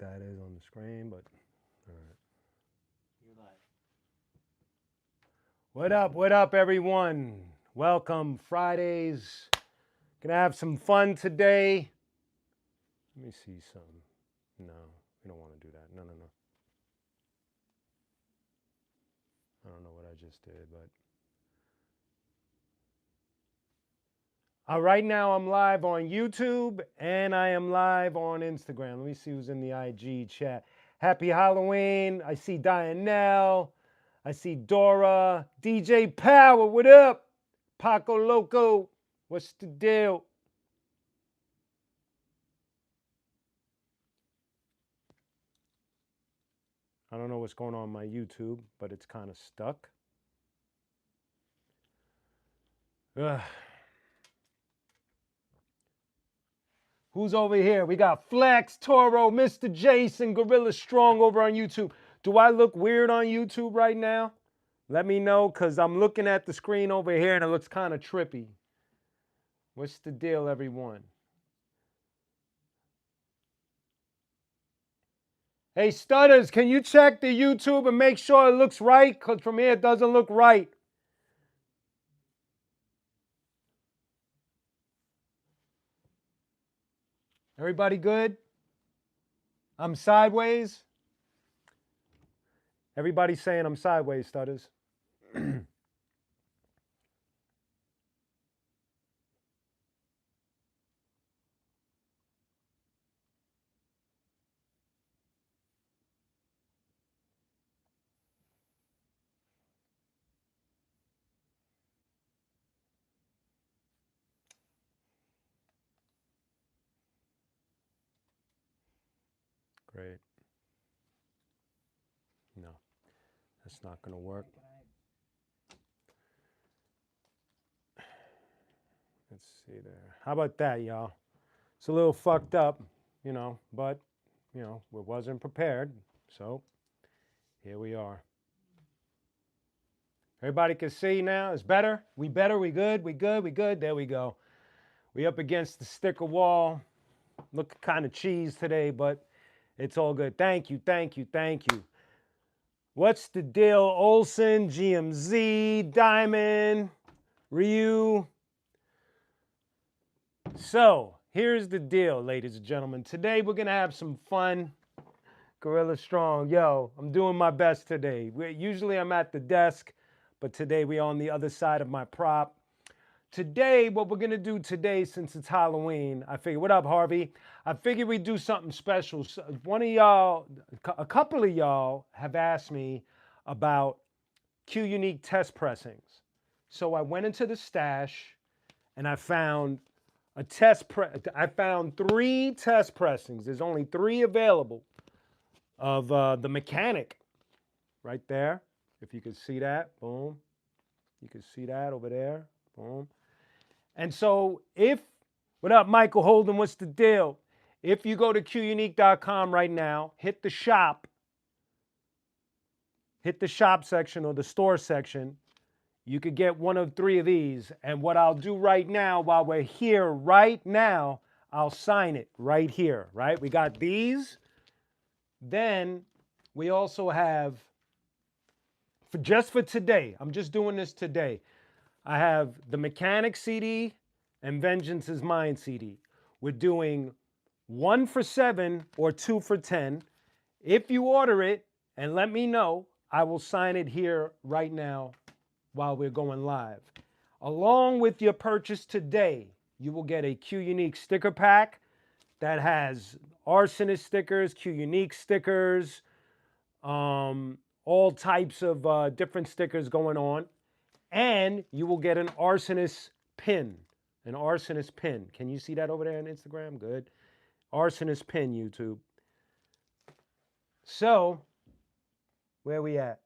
that is on the screen, but all right. You're live. What up, everyone? Welcome, Fridays. Gonna have some fun today. Let me see something. No, we don't want to do that. No. I don't know what I just did, but. Right now I'm live on YouTube and I am live on Instagram. Let me see who's in the IG chat. Happy Halloween. I see Dianelle. I see Dora. DJ Power, what up? Paco Loco, what's the deal? I don't know what's going on my YouTube, but it's kind of stuck. Ugh. Who's over here? We got Flex, Toro, Mr. Jason, Gorilla Strong over on YouTube. Do I look weird on YouTube right now? Let me know, because I'm looking at the screen over here and it looks kind of trippy. What's the deal, everyone? Hey, Stutters, can you check the YouTube and make sure it looks right? Because from here it doesn't look right. Everybody good? I'm sideways? Everybody's saying I'm sideways, Stutters. Great. No, that's not going to work. Let's see there. How about that, y'all? It's a little fucked up, but, we wasn't prepared. So here we are. Everybody can see now? It's better? We better? We good? We good? We good? There we go. We up against the sticker wall. Look kind of cheese today, but it's all good. Thank you. What's the deal? Olson, GMZ, Diamond, Ryu. So here's the deal, ladies and gentlemen. Today we're gonna have some fun. Gorilla Strong, yo, I'm doing my best today. Usually I'm at the desk, but today we're on the other side of my prop. Today, what we're gonna do today, since it's Halloween, I figured, what up, Harvey? I figured we'd do something special. So one of y'all, a couple of y'all have asked me about qunique test pressings. So I went into the stash and I found I found 3 test pressings. There's only 3 available of the mechanic right there. If you can see that, boom. You can see that over there, boom. And so what up, Michael Holden, what's the deal? If you go to qunique.com right now, hit the shop section or the store section, you could get one of 3 of these. And what I'll do right now, while we're here right now, I'll sign it right here, right? We got these. Then we also have, just for today, I'm just doing this today, I have the Mechanic CD and Vengeance is Mine CD. We're doing 1 for 7 or 2 for 10. If you order it and let me know, I will sign it here right now while we're going live. Along with your purchase today, you will get a qunique sticker pack that has arsonist stickers, qunique stickers, all types of different stickers going on. And you will get an arsonist pin. An arsonist pin. Can you see that over there on Instagram? Good. Arsonist pin, YouTube. So, where we at?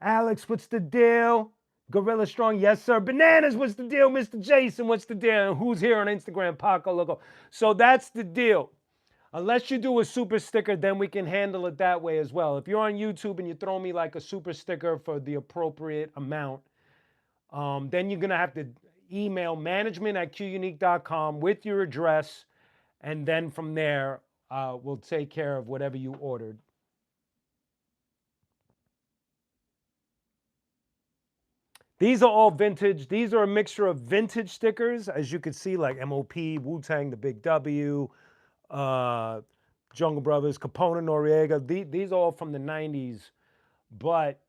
Alex, what's the deal? Gorilla Strong, yes, sir. Bananas, what's the deal? Mr. Jason, what's the deal? And who's here on Instagram? Paco Loco. So that's the deal. Unless you do a super sticker, then we can handle it that way as well. If you're on YouTube and you throw me like a super sticker for the appropriate amount, then you're going to have to email management@qunique.com with your address. And then from there, we'll take care of whatever you ordered. These are all vintage. These are a mixture of vintage stickers, as you can see, like MOP, Wu-Tang, the Big W, uh, Jungle Brothers, Capone and Noriega. These are all from the 90s, but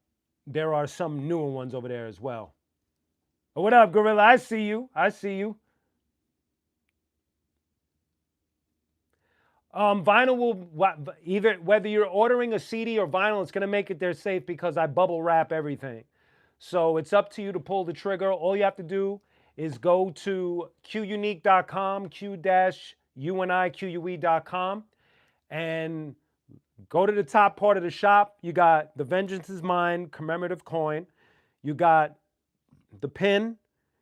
there are some newer ones over there as well. Oh, what up, Gorilla? I see you. I see you. Vinyl will either whether you're ordering a CD or vinyl, it's gonna make it there safe because I bubble wrap everything. So it's up to you to pull the trigger. All you have to do is go to qunique.com, q-unique.com, and go to the top part of the shop. You got the Vengeance is Mine commemorative coin. You got the pin.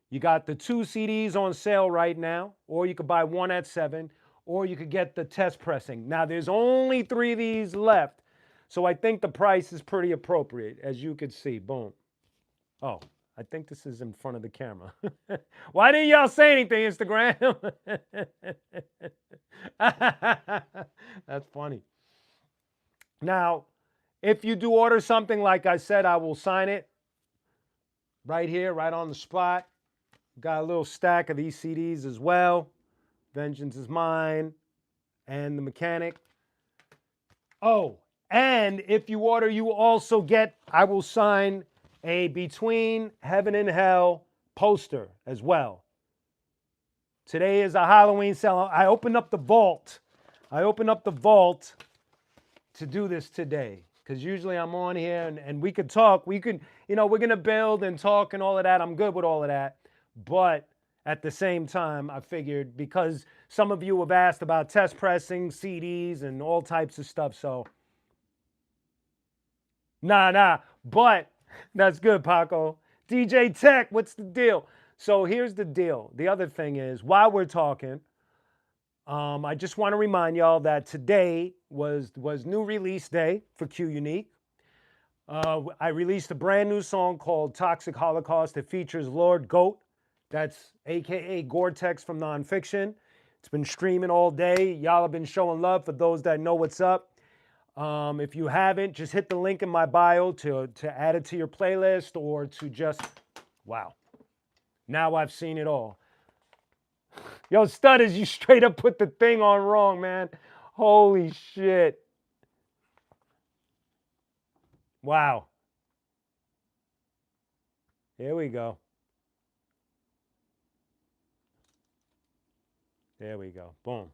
You got the 2 CDs on sale right now, or you could buy one at $7, or you could get the test pressing. Now, there's only 3 of these left, so I think the price is pretty appropriate, as you could see. Boom. Oh, I think this is in front of the camera. Why didn't y'all say anything, Instagram? That's funny. Now, if you do order something, like I said, I will sign it right here, right on the spot. Got a little stack of these CDs as well. Vengeance is Mine and The Mechanic. Oh, and if you order, you also get, I will sign a Between Heaven and Hell poster as well. Today is a Halloween sale. I opened up the vault. I opened up the vault to do this today, because usually I'm on here and we could talk. We could, we're going to build and talk and all of that. I'm good with all of that. But at the same time, I figured, because some of you have asked about test pressing, CDs, and all types of stuff. So, nah. But that's good, Paco. DJ Tech, what's the deal? So here's the deal. The other thing is, while we're talking, I just want to remind y'all that today was new release day for qunique. I released a brand new song called Toxic Holocaust. It features Lord Goat. That's AKA Gore-Tex from Nonfiction. It's been streaming all day. Y'all have been showing love for those that know what's up. If you haven't, just hit the link in my bio to add it to your playlist, or to just, wow. Now I've seen it all. Yo, Stutters, you straight up put the thing on wrong, man. Holy shit. Wow. Here we go. There we go. Boom.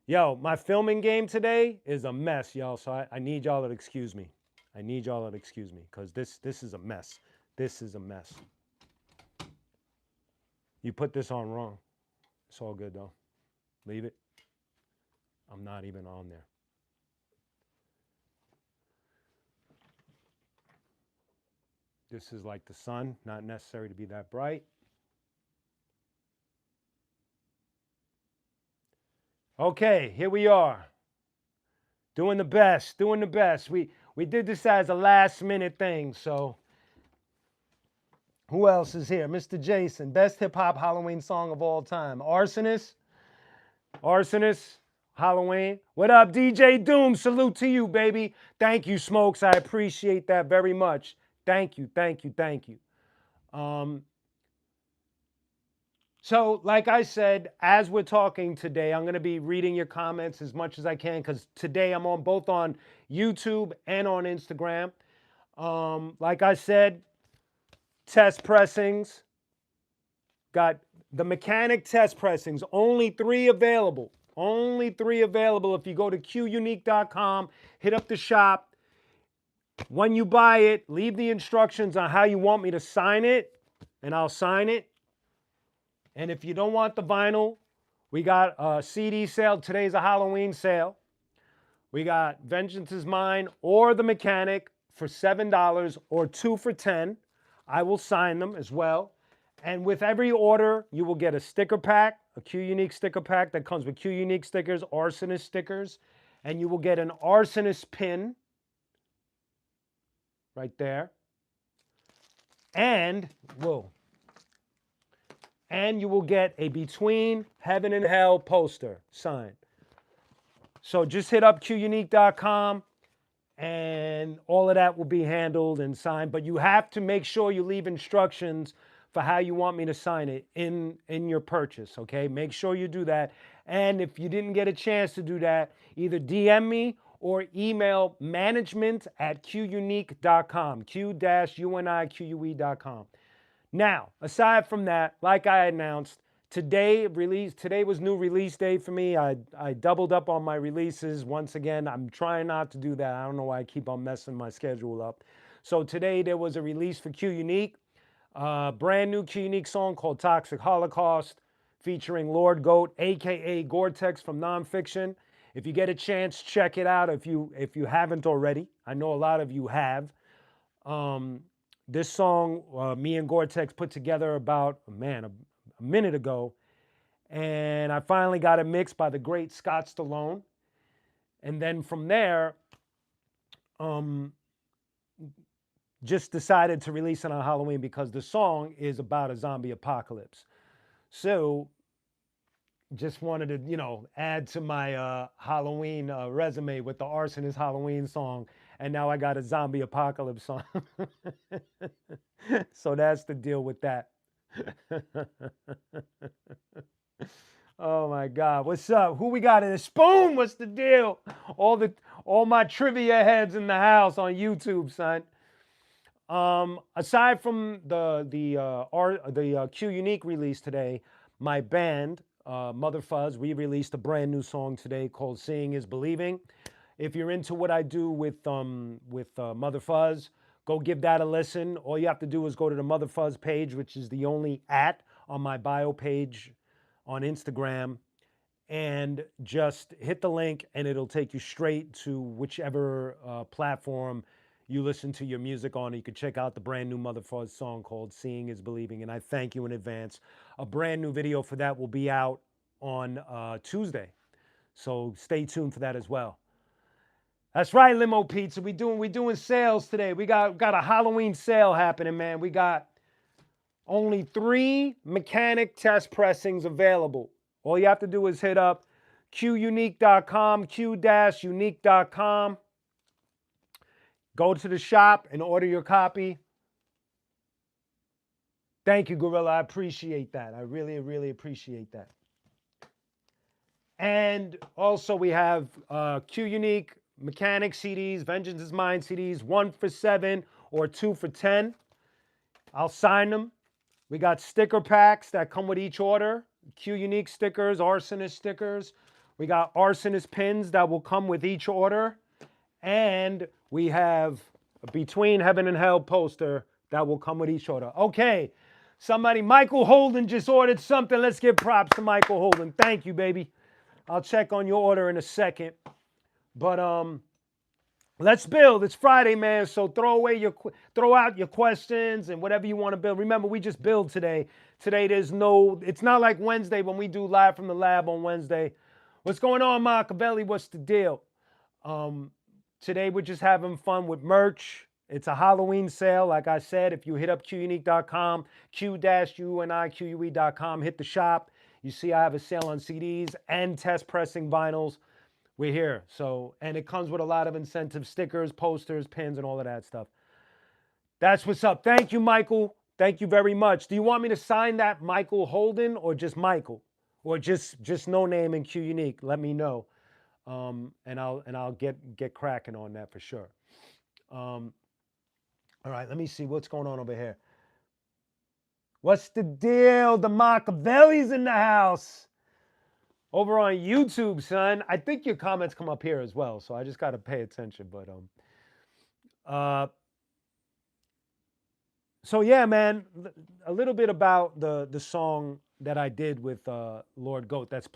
Yo, my filming game today is a mess, y'all. So I need y'all to excuse me. I need y'all to excuse me, because this is a mess. This is a mess. You put this on wrong. It's all good, though. Leave it. I'm not even on there. This is like the sun, not necessary to be that bright. Okay, here we are. Doing the best, doing the best. We did this as a last minute thing, so who else is here? Mr. Jason, best hip hop Halloween song of all time. Arsonist, Halloween. What up, DJ Doom? Salute to you, baby. Thank you, Smokes. I appreciate that very much. Thank you. So, like I said, as we're talking today, I'm going to be reading your comments as much as I can, because today I'm on both on YouTube and on Instagram. Like I said, test pressings. Got the Mechanic test pressings. Only 3 available. Only 3 available. If you go to qunique.com, hit up the shop. When you buy it, leave the instructions on how you want me to sign it, and I'll sign it. And if you don't want the vinyl, we got a CD sale. Today's a Halloween sale. We got Vengeance is Mine or The Mechanic for $7, or 2 for $10. I will sign them as well. And with every order, you will get a sticker pack, a qunique sticker pack that comes with qunique stickers, arsonist stickers, and you will get an arsonist pin right there. And, whoa. And you will get a Between Heaven and Hell poster signed. So just hit up qunique.com and all of that will be handled and signed. But you have to make sure you leave instructions for how you want me to sign it in your purchase, okay? Make sure you do that. And if you didn't get a chance to do that, either DM me or email management@qunique.com, q-unique.com. Now, aside from that, like I announced, today was new release day for me. I doubled up on my releases once again. I'm trying not to do that. I don't know why I keep on messing my schedule up. So today there was a release for Q Unique, brand new Q Unique song called Toxic Holocaust, featuring Lord Goat, aka Gore-Tex from Nonfiction. If you get a chance, check it out if you haven't already. I know a lot of you have. This song, me and Gore-Tex put together about, a minute ago. And I finally got it mixed by the great Scott Stallone. And then from there, just decided to release it on Halloween because the song is about a zombie apocalypse. So just wanted to, add to my Halloween resume with the Arsonist Halloween song. And now I got a zombie apocalypse song. So that's the deal with that. Oh my God. What's up? Who we got in the spoon? What's the deal? All my trivia heads in the house on YouTube, son. Aside from the Q Unique release today, my band, Mother Fuzz, we released a brand new song today called Seeing is Believing. If you're into what I do with Mother Fuzz, go give that a listen. All you have to do is go to the Mother Fuzz page, which is the only on my bio page on Instagram, and just hit the link and it'll take you straight to whichever platform you listen to your music on. You can check out the brand new Mother Fuzz song called Seeing is Believing, and I thank you in advance. A brand new video for that will be out on Tuesday, so stay tuned for that as well. That's right, Limo Pizza. We doing sales today. We got a Halloween sale happening, man. We got only 3 mechanic test pressings available. All you have to do is hit up qunique.com, q-unique.com. Go to the shop and order your copy. Thank you, Gorilla. I appreciate that. I really, really appreciate that. And also we have Q Unique Mechanic CDs, Vengeance is Mine CDs, 1 for $7 or 2 for $10. I'll sign them. We got sticker packs that come with each order. Q Unique stickers, Arsonist stickers. We got Arsonist pins that will come with each order. And we have a Between Heaven and Hell poster that will come with each order. Okay, Michael Holden just ordered something. Let's give props to Michael Holden. Thank you, baby. I'll check on your order in a second. But let's build. It's Friday, man. So throw out your questions and whatever you want to build. Remember, we just build today. Today it's not like Wednesday when we do live from the lab on Wednesday. What's going on, Machiavelli? What's the deal? Today we're just having fun with merch. It's a Halloween sale. Like I said, if you hit up qunique.com, q-unique.com, hit the shop. You see I have a sale on CDs and test pressing vinyls. We're here. So, and it comes with a lot of incentive stickers, posters, pins, and all of that stuff. That's what's up. Thank you, Michael. Thank you very much. Do you want me to sign that Michael Holden or just Michael? Or just no name in Q Unique? Let me know. And I'll get cracking on that for sure. All right, let me see what's going on over here. What's the deal? The Machiavelli's in the house. Over on YouTube, son. I think your comments come up here as well, so I just got to pay attention. But so yeah, man, a little bit about the song that I did with Lord Goat that's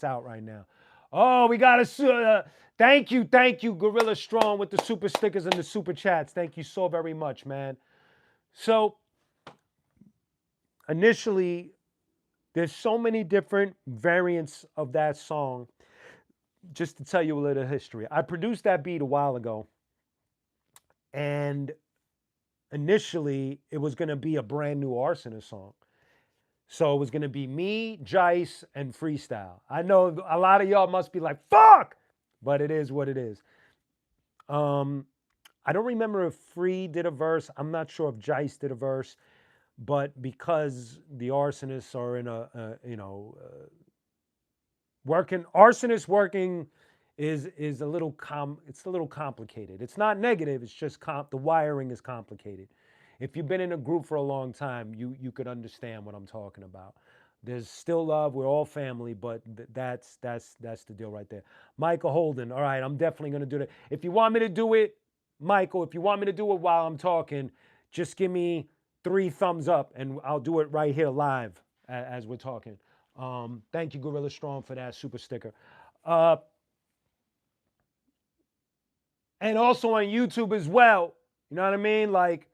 out right now. Oh, we got a thank you, Gorilla Strong with the super stickers and the super chats. Thank you so very much, man. So initially, there's so many different variants of that song. Just to tell you a little history, I produced that beat a while ago, and initially it was going to be a brand new Arsonist song. So it was going to be me, Jice, and freestyle. I know a lot of y'all must be like, fuck! but it is what it is. Um, I don't remember if Free did a verse. I'm not sure if Jice did a verse, but because the arsonists are in arsonist working is a little it's a little complicated. It's not negative. It's just the wiring is complicated. If you've been in a group for a long time, you could understand what I'm talking about. There's still love. We're all family, but that's the deal right there. Michael Holden. All right, I'm definitely gonna do that. If you want me to do it, Michael, if you want me to do it while I'm talking, just give me 3 thumbs up, and I'll do it right here live as we're talking. Thank you, Gorilla Strong, for that super sticker. Uh, and also on YouTube as well. You know what I mean? Like,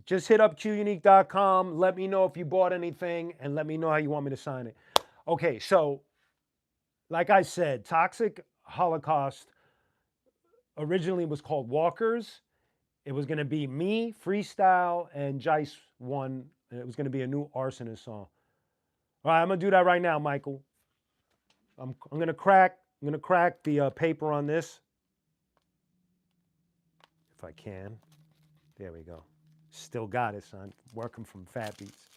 just hit up qunique.com. Let me know if you bought anything, and let me know how you want me to sign it. Okay, so like I said, Toxic Holocaust originally was called Walkers. It was going to be me, Freestyle, and Jice one. And it was going to be a new arsonist song. All right, I'm going to do that right now, Michael. I'm going to crack the paper on this. If I can. There we go. Still got it, son. Working from Fat Beats.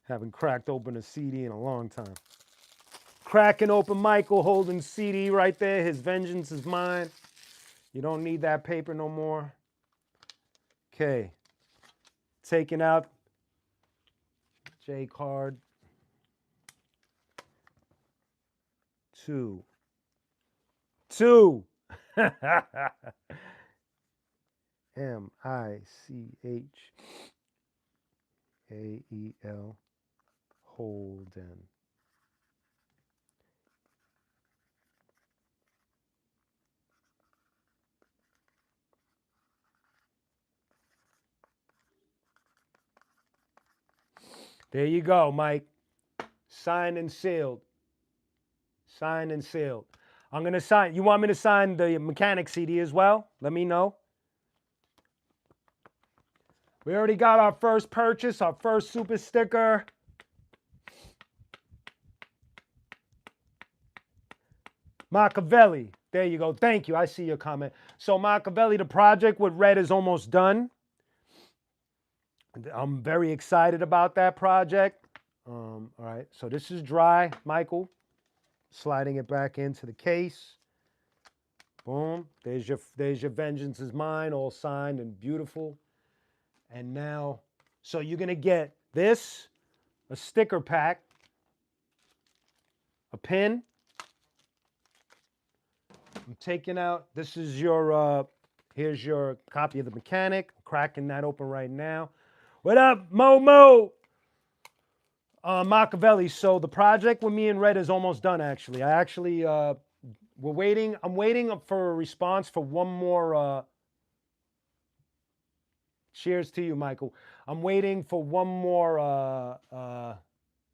Haven't cracked open a CD in a long time. Cracking open Michael Holden CD right there. His vengeance is mine. You don't need that paper no more. Okay. Taking out J card. 2. Michael Holden. There you go, Mike. Signed and sealed. Signed and sealed. I'm going to sign. You want me to sign the Mechanic CD as well? Let me know. We already got our first purchase, our first super sticker. Machiavelli. There you go. Thank you. I see your comment. So Machiavelli, the project with Red is almost done. I'm very excited about that project. All right. So this is dry, Michael. Sliding it back into the case. Boom. There's your Vengeance is Mine, all signed and beautiful. And now, so you're going to get this, a sticker pack, a pin. I'm taking out, this is your, here's your copy of the Mechanic. I'm cracking that open right now. What up, Momo? Machiavelli. So the project with me and Red is almost done, actually. We're waiting. I'm waiting for a response for one more, cheers to you, Michael. I'm waiting for one more,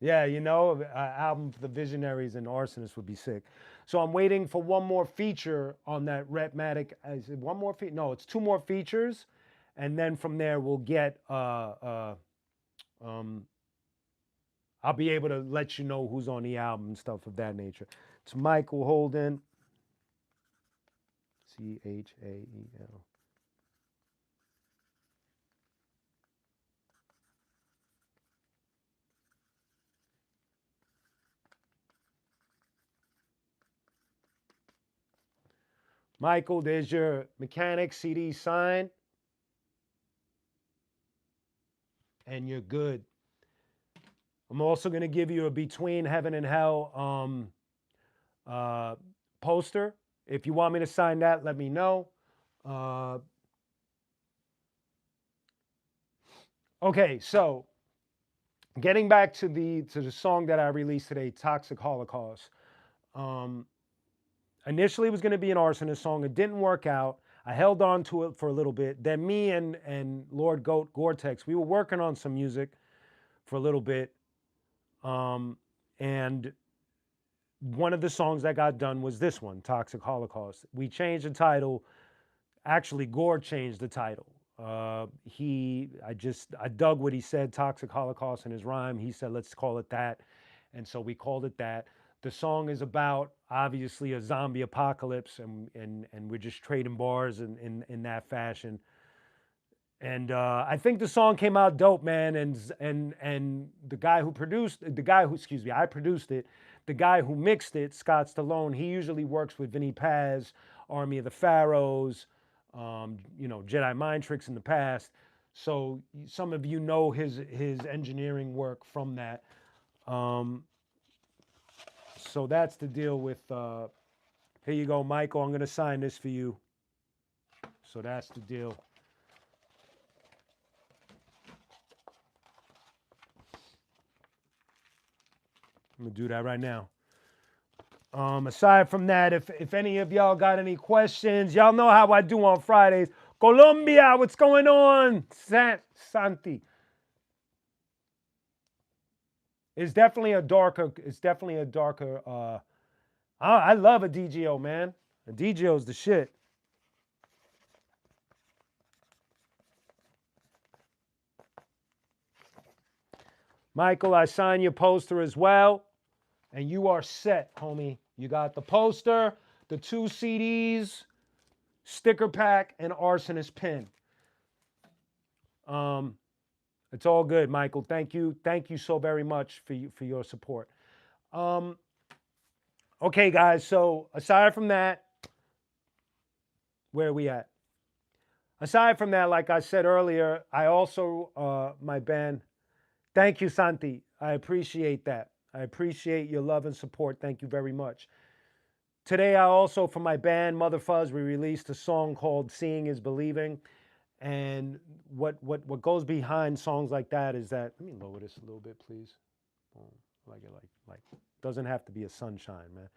yeah, you know, album for the Visionaries and Arsonists would be sick. So I'm waiting for one more feature on that Rhythmatic. Is it one more feature? No, it's 2 more features. And then from there, we'll get, I'll be able to let you know who's on the album and stuff of that nature. It's Michael Holden. Chael. Michael, there's your Mechanic CD sign. And you're good. I'm also going to give you a Between Heaven and Hell poster. If you want me to sign that, let me know. Okay, so getting back to the song that I released today, Toxic Holocaust. Initially, it was going to be an arsonist song. It didn't work out. I held on to it for a little bit. Then me and Lord Goat Gore-Tex, we were working on some music for a little bit. And one of the songs that got done was this one, Toxic Holocaust. We changed the title. Actually, Gore changed the title. I dug what he said, Toxic Holocaust, in his rhyme. He said, let's call it that. And so we called it that. The song is about obviously a zombie apocalypse, and we're just trading bars in that fashion. And I think the song came out dope, man. And the guy who produced the guy who excuse me, I produced it. The guy who mixed it, Scott Stallone, he usually works with Vinny Paz, Army of the Pharaohs, Jedi Mind Tricks in the past. So some of you know his engineering work from that. Um, so that's the deal with. Here you go, Michael. I'm gonna sign this for you. So that's the deal. I'm gonna do that right now. Aside from that, if any of y'all got any questions, y'all know how I do on Fridays. Colombia, what's going on? Santi. It's definitely a darker. It's definitely a darker. I love a DGO, man. A DGO's the shit. Michael, I sign your poster as well. And you are set, homie. You got the poster, the 2 CDs, sticker pack, and arsonist pin. It's all good, Michael. Thank you so very much for your support. Okay, guys. So aside from that, where are we at? Aside from that, like I said earlier, I also my band. Thank you, Santi. I appreciate that. I appreciate your love and support. Thank you very much. Today, I also, for my band, Mother Fuzz, we released a song called Seeing is Believing. And what goes behind songs like that is that, let me lower this a little bit, please. Like it like doesn't have to be a sunshine, man.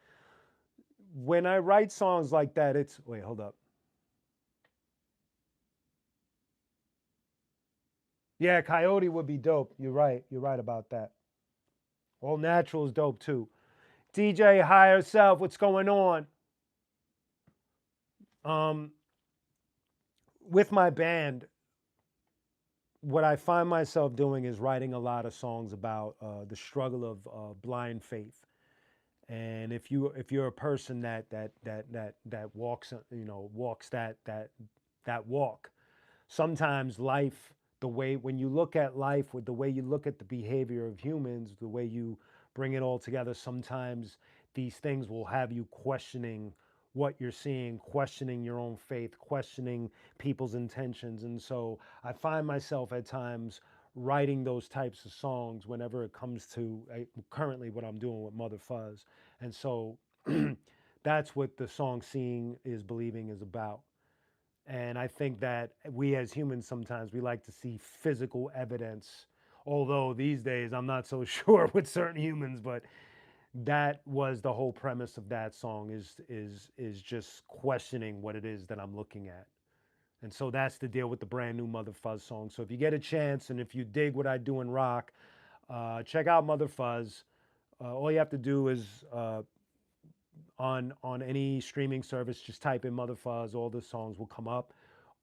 When I write songs like that, it's, wait, hold up. Yeah, Coyote would be dope. You're right. You're right about that. All Natural is dope too. DJ Higher Self, what's going on? With my band, what I find myself doing is writing a lot of songs about the struggle of blind faith. And if you're a person that walks walks that walk, sometimes life, the way when you look at life with the way you look at the behavior of humans, the way you bring it all together, sometimes these things will have you questioning what you're seeing, questioning your own faith, questioning people's intentions. And so I find myself at times writing those types of songs whenever it comes to currently what I'm doing with Mother Fuzz. And so that's what the song Seeing is Believing is about. And I think that we as humans sometimes we like to see physical evidence. Although these days I'm not so sure with certain humans, but that was the whole premise of that song is just questioning what it is that I'm looking at. And so that's the deal with the brand new Mother Fuzz song. So if you get a chance and if you dig what I do in rock, check out Mother Fuzz. All you have to do is on any streaming service, just type in Mother Fuzz. All the songs will come up,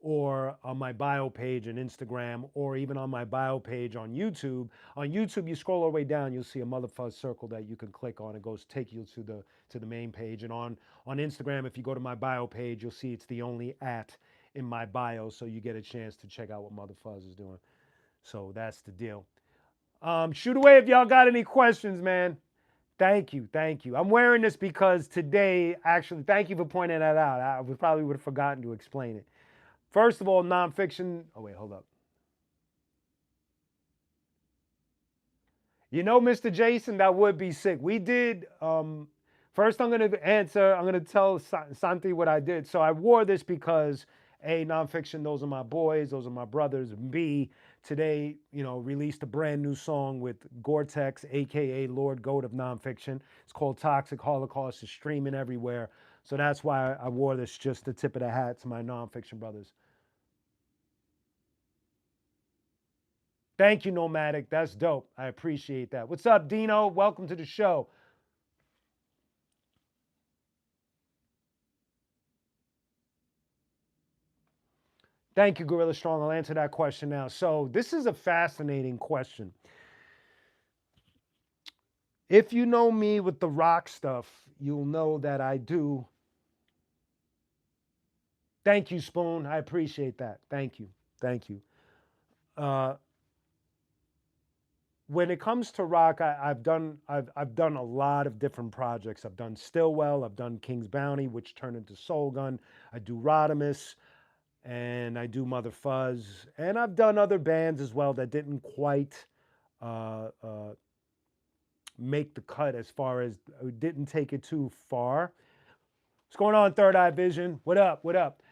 or on my bio page on Instagram, or even on my bio page on YouTube. On YouTube, you scroll all the way down, you'll see a Mother Fuzz circle that you can click on. It goes take you to the main page. And on Instagram, if you go to my bio page, you'll see it's the only at in my bio, so you get a chance to check out what Mother Fuzz is doing. So that's the deal. Shoot away if y'all got any questions, man. Thank you, thank you. I'm wearing this because today, actually, thank you for pointing that out. I probably would have forgotten to explain it. First of all, nonfiction. Oh wait, hold up. You know, Mr. Jason, that would be sick. We did. First, I'm gonna answer. I'm gonna tell Santi what I did. So I wore this because A, nonfiction. Those are my boys. Those are my brothers. B, today, released a brand new song with Gore-Tex, aka Lord Goat of Nonfiction. It's called Toxic Holocaust. It's streaming everywhere. So that's why I wore this, just the tip of the hat to my nonfiction brothers. Thank you, Nomadic. That's dope. I appreciate that. What's up, Dino? Welcome to the show. Thank you, Gorilla Strong. I'll answer that question now. So, this is a fascinating question. If you know me with the rock stuff, you'll know that I do. Thank you, Spoon. I appreciate that. Thank you. Thank you. Uh, when it comes to rock, I've done a lot of different projects. I've done Stillwell, I've done King's Bounty, which turned into Soul Gun. I do Rodimus, and I do Mother Fuzz, and I've done other bands as well that didn't quite uh, uh, make the cut as far as didn't take it too far. What's going on, Third Eye Vision? What up? What up?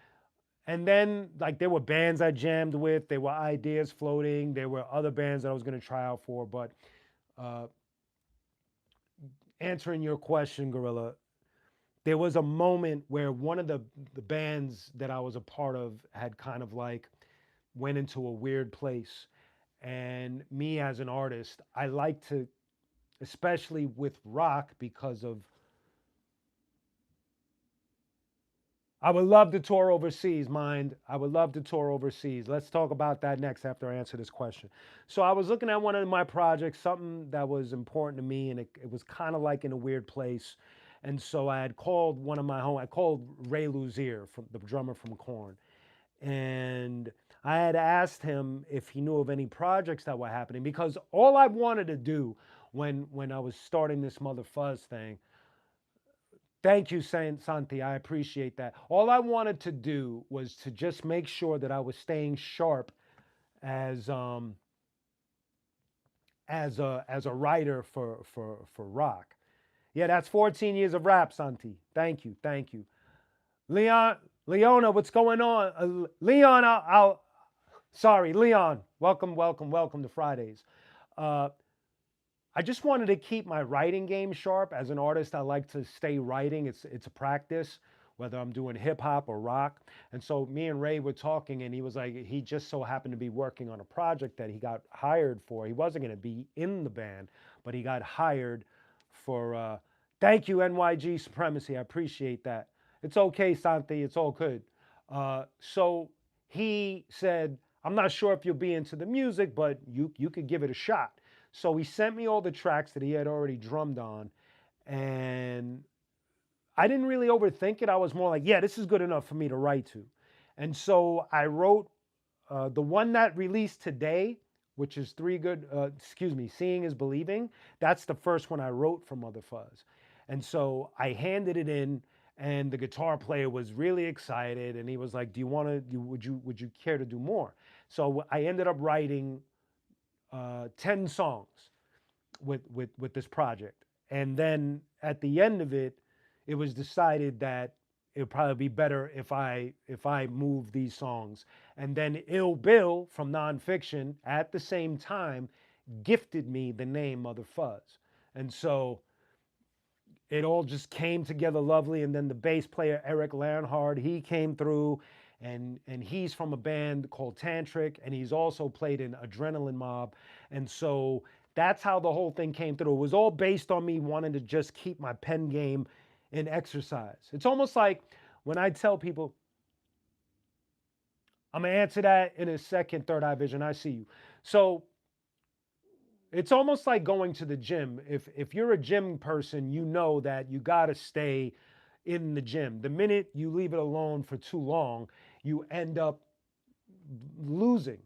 And then, like, there were bands I jammed with. There were ideas floating. There were other bands that I was going to try out for. But uh, answering your question, Gorilla, there was a moment where one of the bands that I was a part of had kind of like went into a weird place. And me as an artist, I like to, especially with rock, because of I would love to tour overseas, mind. I would love to tour overseas. Let's talk about that next after I answer this question. So I was looking at one of my projects, something that was important to me, and it was kind of like in a weird place. And so I had called one of my home, I called Ray Luzier, from the drummer from Korn. And I had asked him if he knew of any projects that were happening, because all I wanted to do when I was starting this Mother Fuzz thing. Thank you, Santi. I appreciate that. All I wanted to do was to just make sure that I was staying sharp as as a writer for rock. Yeah, that's 14 years of rap, Santi. Thank you, thank you. Leon, Leona, what's going on? Leon, sorry, Leon. Welcome, welcome, welcome to Fridays. Uh, I just wanted to keep my writing game sharp. As an artist, I like to stay writing. It's a practice, whether I'm doing hip hop or rock. And so me and Ray were talking, and he was like, he just so happened to be working on a project that he got hired for. He wasn't going to be in the band, but he got hired for. Thank you, NYG Supremacy. I appreciate that. It's okay, Santi. It's all good. So he said, I'm not sure if you'll be into the music, but you could give it a shot. So he sent me all the tracks that he had already drummed on. And I didn't really overthink it. I was more like, yeah, this is good enough for me to write to. And so I wrote the one that released today, which is Seeing is Believing. That's the first one I wrote for Mother Fuzz. And so I handed it in, and the guitar player was really excited, and he was like, "Do you want to? Would you care to do more?" So I ended up writing 10 songs with this project. And then at the end of it, it was decided that it would probably be better if I move these songs. And then Ill Bill from Nonfiction at the same time gifted me the name Mother Fuzz. And so it all just came together lovely. And then the bass player Eric Lanhard, he came through, and he's from a band called Tantric, and he's also played in Adrenaline Mob. And so that's how the whole thing came through. It was all based on me wanting to just keep my pen game in exercise. It's almost like when I tell people, I'm gonna answer that in a second, Third Eye Vision. I see you. So it's almost like going to the gym. If you're a gym person, you know that you got to stay in the gym. The minute you leave it alone for too long, you end up losing.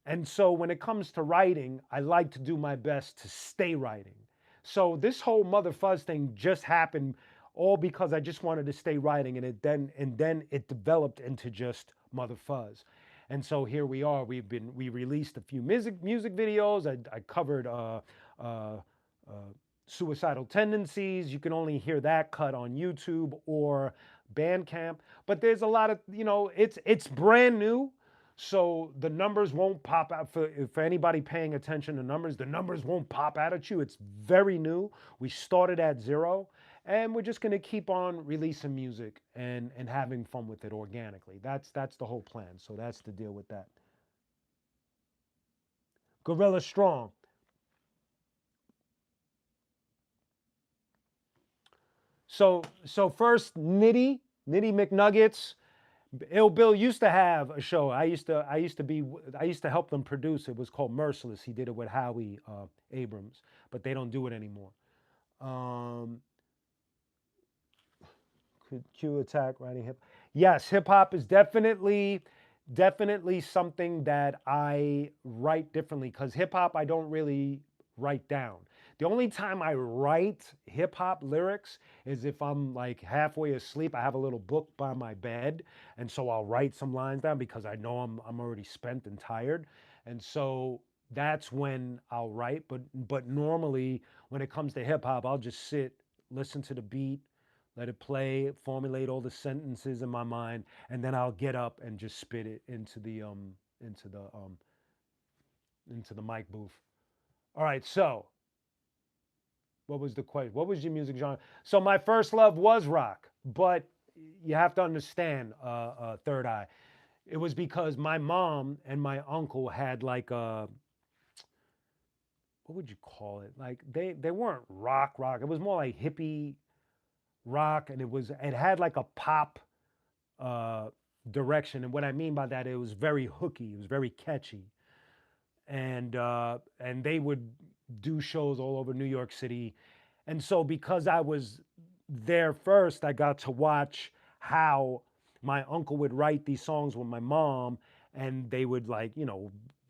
And so when it comes to writing, I like to do my best to stay writing. So this whole Mother Fuzz thing just happened all because I just wanted to stay writing, and then it developed into just Mother Fuzz. And so here we are. We released a few music videos. I covered uh, suicidal tendencies. You can only hear that cut on YouTube or Bandcamp. But there's a lot of, it's brand new. So the numbers won't pop out for anybody paying attention to numbers. The numbers won't pop out at you. It's very new. We started at zero, and we're just going to keep on releasing music and having fun with it organically. That's the whole plan. So that's the deal with that. Gorilla Strong. So first, Nitty McNuggets. Ill Bill used to have a show. I used to help them produce. It was called Merciless. He did it with Howie Abrams, but they don't do it anymore. Um, Q attack writing hip. Yes, hip hop is definitely something that I write differently because hip hop I don't really write down. The only time I write hip hop lyrics is if I'm like halfway asleep. I have a little book by my bed, and so I'll write some lines down because I know I'm already spent and tired, and so that's when I'll write. But normally when it comes to hip hop, I'll just sit, listen to the beat, let it play, formulate all the sentences in my mind, and then I'll get up and just spit it into the um into the mic booth. All right, so what was the question? What was your music genre? So my first love was rock, but you have to understand, Third Eye. It was because my mom and my uncle had like a, what would you call it? Like they weren't rock. It was more like hippie rock, and it had like a pop uh, direction. And what I mean by that, it was very hooky. It was very catchy, and they would do shows all over New York City. And so because I was there first, I got to watch how my uncle would write these songs with my mom, and they would like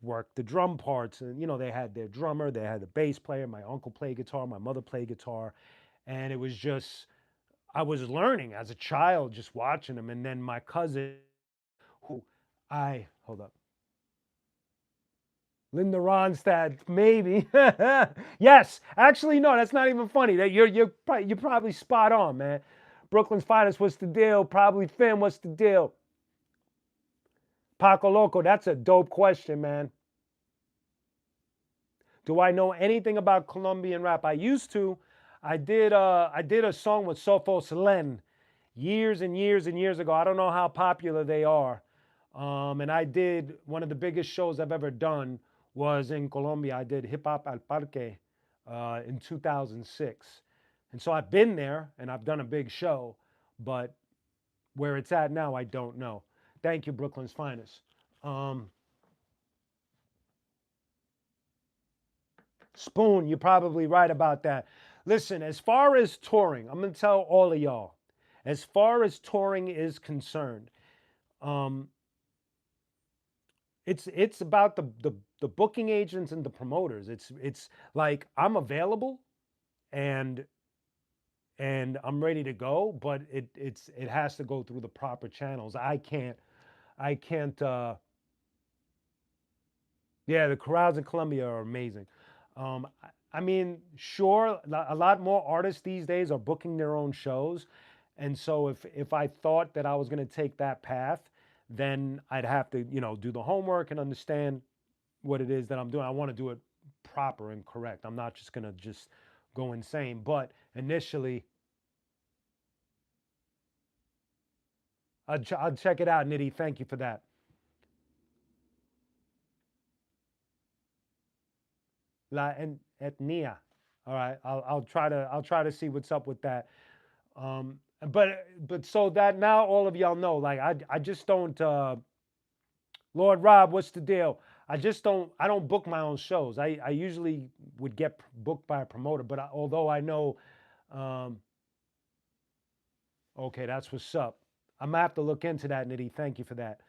work the drum parts, and they had their drummer, they had the bass player. My uncle played guitar, my mother played guitar, and it was just I was learning as a child just watching them. And then my cousin, who I hold up, Linda Ronstadt, maybe. Yes, actually, no, that's not even funny. That you're probably spot on, man. Brooklyn's finest. What's the deal? Probably Finn. What's the deal? Paco Loco. That's a dope question, man. Do I know anything about Colombian rap? I used to. I did a song with Sofos Len years and years and years ago. I don't know how popular they are. And I did one of the biggest shows I've ever done was in Colombia. I did Hip Hop al Parque in 2006. And so I've been there and I've done a big show, but where it's at now, I don't know. Thank you, Brooklyn's finest. Um, Spoon, you're probably right about that. Listen, as far as touring, I'm going to tell all of y'all, as far as touring is concerned, um, it's about the booking agents and the promoters. It's like I'm available and I'm ready to go, but it has to go through the proper channels. I can't. Yeah, the crowds in Colombia are amazing. I mean, sure, a lot more artists these days are booking their own shows, and so if I thought that I was going to take that path, then I'd have to do the homework and understand what it is that I'm doing. I want to do it proper and correct. I'm not just going to just go insane. But initially, I'll check it out, Nitty. Thank you for that. La etnia. All right, I'll try to see what's up with that. But so that now all of y'all know, like I just don't. Lord Rob, what's the deal? I don't book my own shows. I usually would get booked by a promoter, but although I know, um, okay, that's what's up. I'm gonna have to look into that, Nitty. Thank you for that.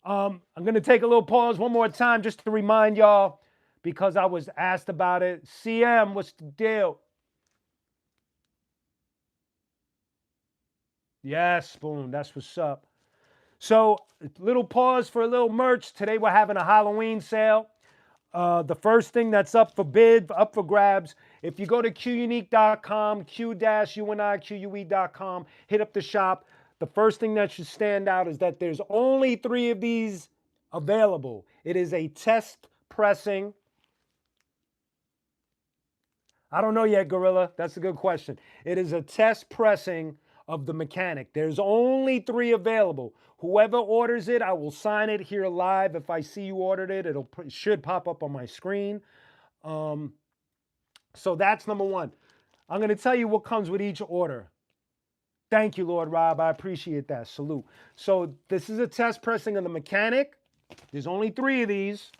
I'm gonna take a little pause one more time just to remind y'all because I was asked about it. CM, what's the deal? Yes, Spoon, that's what's up. So, little pause for a little merch. Today we're having a Halloween sale. The first thing that's up for bid, up for grabs, if you go to qunique.com, q-unique.com, hit up the shop. The first thing that should stand out is that there's only 3 of these available. It is a test pressing. I don't know yet, Gorilla. That's a good question. It is a test pressing of the mechanic. There's only 3 available. Whoever orders it, I will sign it here live. If I see you ordered it, it should pop up on my screen. Um, so that's number 1. I'm going to tell you what comes with each order. Thank you, Lord Rob. I appreciate that. Salute. So this is a test pressing of the mechanic. There's only 3 of these.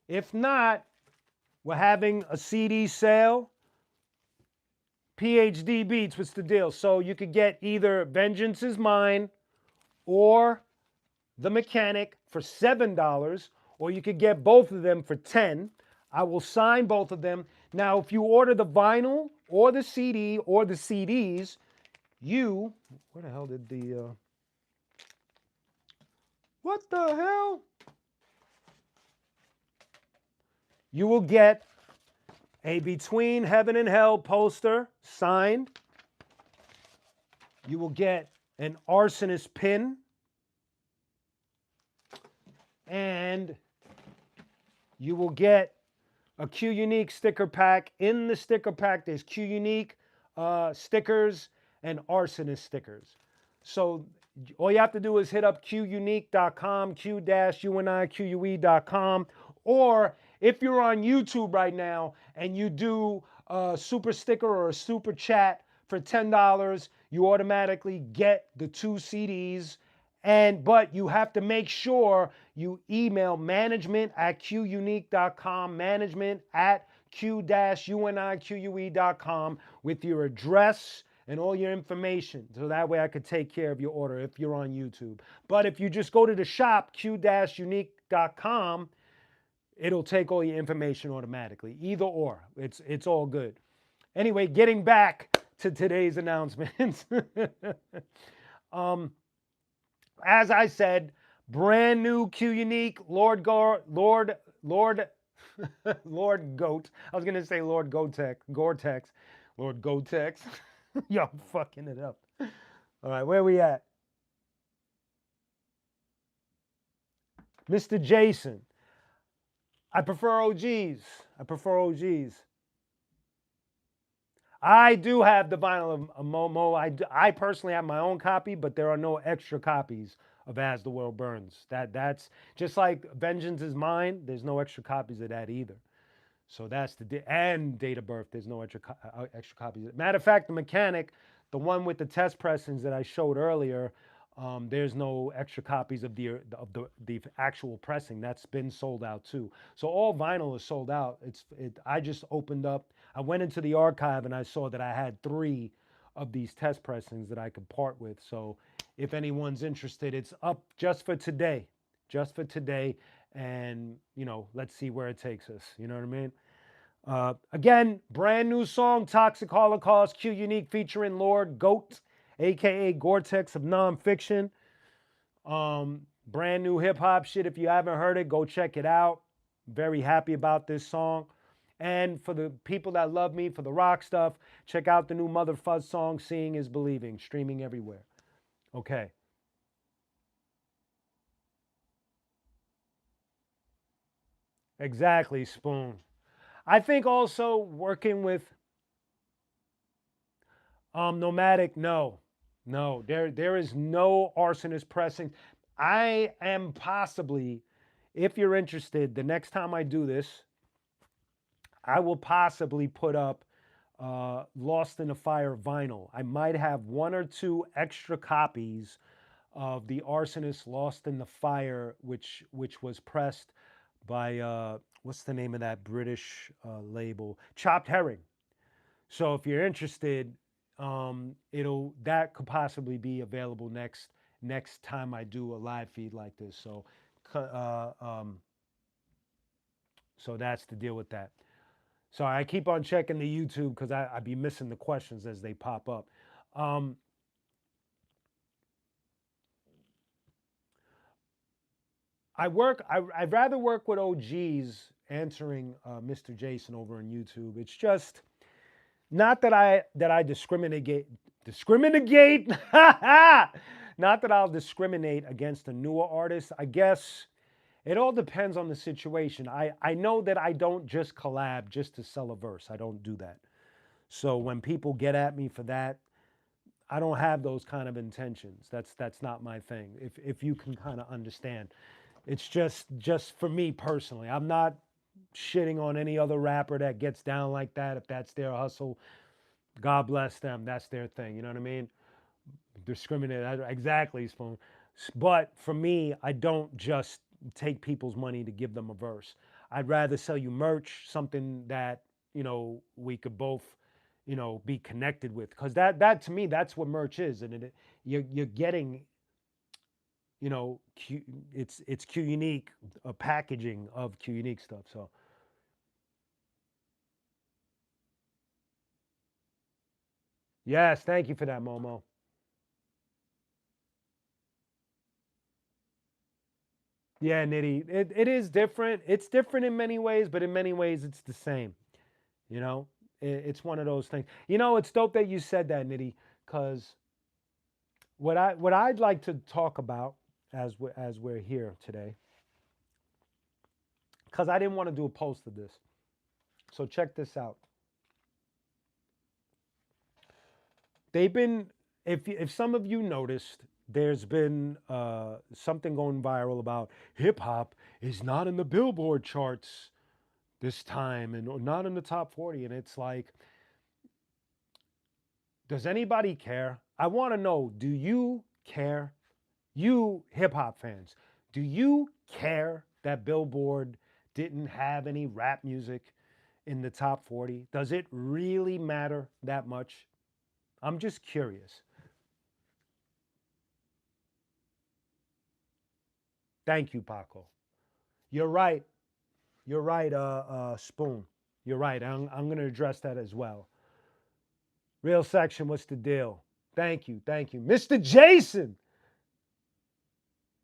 If not, we're having a CD sale. PhD Beats, what's the deal? So you could get either Vengeance is Mine or The Mechanic for $7, or you could get both of them for $10. I will sign both of them. Now, if you order the vinyl or the CD or the CDs, where the hell did what the hell? You will get a Between Heaven and Hell poster signed. You will get an Arsonist pin. And you will get a qunique sticker pack. In the sticker pack, there's qunique stickers and Arsonist stickers. So all you have to do is hit up qunique.com, q-unique.com, or if you're on YouTube right now and you do a super sticker or a super chat for $10, you automatically get the 2 CDs. But you have to make sure you email management@qunique.com, management@q-unique.com with your address and all your information. So that way I could take care of your order if you're on YouTube. But if you just go to the shop, q-unique.com, it'll take all your information automatically. Either or, it's all good. Anyway, getting back to today's announcements. As I said, brand new qunique Lord Goat. I was gonna say Lord Gore-Tex. Lord Gotex. Yo, I'm fucking it up. All right, where we at? Mr. Jason. I prefer OGs. I do have the vinyl of Momo. I personally have my own copy, but there are no extra copies of As the World Burns. That's just like Vengeance is Mine. There's no extra copies of that either. So that's and Date of Birth. There's no extra copies. Matter of fact, The Mechanic, the one with the test pressings that I showed earlier, there's no extra copies of the actual pressing. That's been sold out too. So all vinyl is sold out. I just opened up. I went into the archive and I saw that I had 3 of these test pressings that I could part with. So if anyone's interested, it's up just for today. And let's see where it takes us. You know what I mean? Again, brand new song, Toxic Holocaust, qunique featuring Lord Goat, aka Gore-Tex of Nonfiction. Brand new hip hop shit. If you haven't heard it, go check it out. Very happy about this song. And for the people that love me for the rock stuff, check out the new Mother Fuzz song, Seeing is Believing, streaming everywhere. Okay. Exactly, Spoon. I think also working with Nomadic, no, there is no Arsonist pressing. I am possibly, if you're interested, the next time I do this, I will possibly put up Lost in the Fire vinyl. I might have 1 or 2 extra copies of the Arsonist Lost in the Fire, which was pressed by what's the name of that British label? Chopped Herring. So if you're interested, that could possibly be available next time I do a live feed like this. So so that's the deal with that. So I keep on checking the YouTube because I be missing the questions as they pop up. I'd rather work with OGs answering Mr. Jason over on YouTube. It's just not that I discriminate. Not that I'll discriminate against a newer artist. I guess it all depends on the situation. I know that I don't just collab just to sell a verse. I don't do that. So when people get at me for that, I don't have those kind of intentions. That's not my thing. If you can kind of understand. It's just for me personally. I'm not shitting on any other rapper that gets down like that. If that's their hustle, God bless them. That's their thing. You know what I mean? Discriminate. Exactly, Spoon. But for me, I don't just take people's money to give them a verse. I'd rather sell you merch, something that, we could both, be connected with, because that to me, that's what merch is. And you're getting, it's qunique, a packaging of qunique stuff. So yes, thank you for that, Momo. Yeah, Nitty, it is different. It's different in many ways, but in many ways it's the same. You know, it's one of those things. It's dope that you said that, Nitty, because what I'd like to talk about as we're here today, because I didn't want to do a post of this. So check this out. They've been, if some of you noticed, there's been something going viral about hip hop is not in the Billboard charts this time, and or not in the top 40. And it's like, does anybody care? I want to know, do you care? You hip hop fans, do you care that Billboard didn't have any rap music in the top 40? Does it really matter that much? I'm just curious. Thank you, Paco. You're right. You're right, Spoon. You're right. I'm going to address that as well. Real section, what's the deal? Thank you. Thank you. Mr. Jason.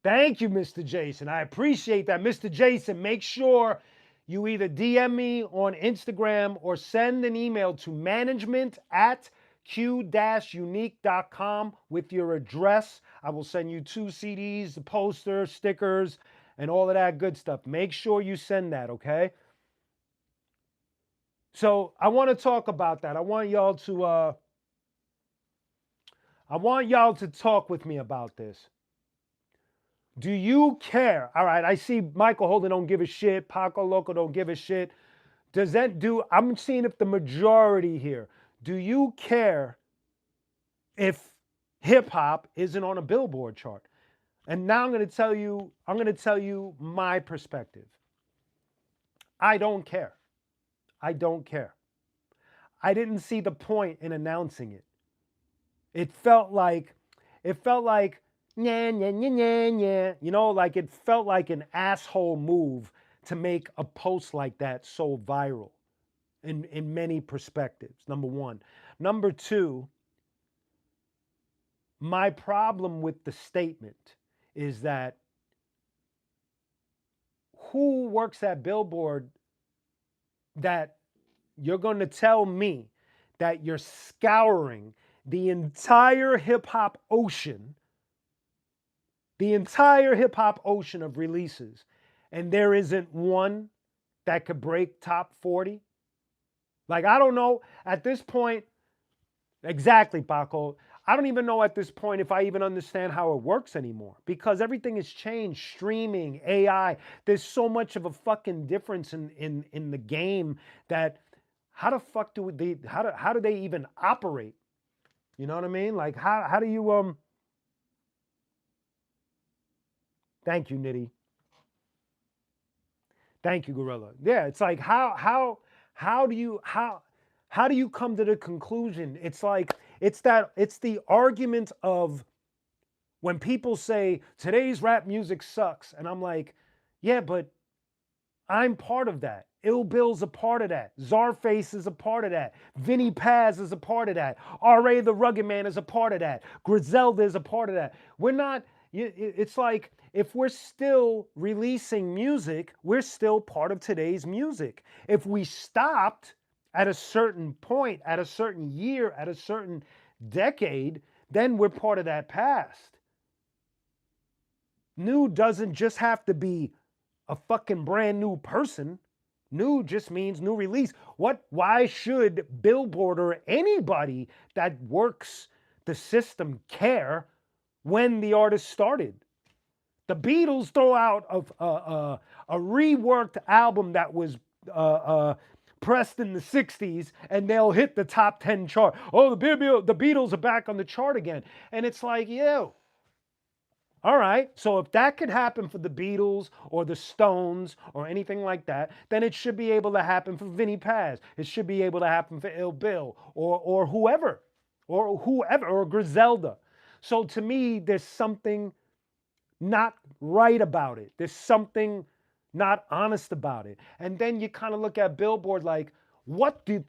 Thank you, Mr. Jason. I appreciate that. Mr. Jason, make sure you either DM me on Instagram or send an email to management at q-unique.com with your address. I will send you 2 CDs, the poster, stickers, and all of that good stuff. Make sure you send that, okay? So I want to talk about that. I want y'all to talk with me about this. Do you care? All right, I see Michael Holden don't give a shit. Paco Loco don't give a shit. I'm seeing if the majority here, do you care if hip hop isn't on a Billboard chart? And now I'm going to tell you my perspective. I don't care. I don't care. I didn't see the point in announcing it. It felt like, yeah, yeah, yeah, yeah. Like it felt like an asshole move to make a post like that so viral in many perspectives. Number one. Number two, my problem with the statement is that who works at Billboard that you're going to tell me that you're scouring the entire hip hop ocean of releases, and there isn't one that could break top 40? Like, I don't know at this point. Exactly, Paco. I don't even know at this point if I even understand how it works anymore, because everything has changed. Streaming, AI, there's so much of a fucking difference in the game that how the fuck how do they even operate? You know what I mean? Like, how do you thank you, Nitty. Thank you, Gorilla. Yeah, it's like how do you come to the conclusion? It's like it's the argument of when people say today's rap music sucks, and I'm like, yeah, but I'm part of that. Ill Bill's a part of that. Czarface is a part of that. Vinny Paz is a part of that. R.A. the Rugged Man is a part of that. Griselda is a part of that. We're not, it's like if we're still releasing music, we're still part of today's music. If we stopped at a certain point, at a certain year, at a certain decade, then we're part of that past. New doesn't just have to be a fucking brand new person. New just means new release. Why should Billboard or anybody that works the system care when the artist started? The Beatles throw out a reworked album that was pressed in the 60s, and they'll hit the top 10 chart. Oh, the Beatles are back on the chart again. And it's like, yo, All right. So if that could happen for the Beatles or the Stones or anything like that, then it should be able to happen for Vinnie Paz. It should be able to happen for Ill Bill or whoever, or Griselda. So to me, there's something not right about it. There's something not honest about it. And then you kind of look at Billboard like, what do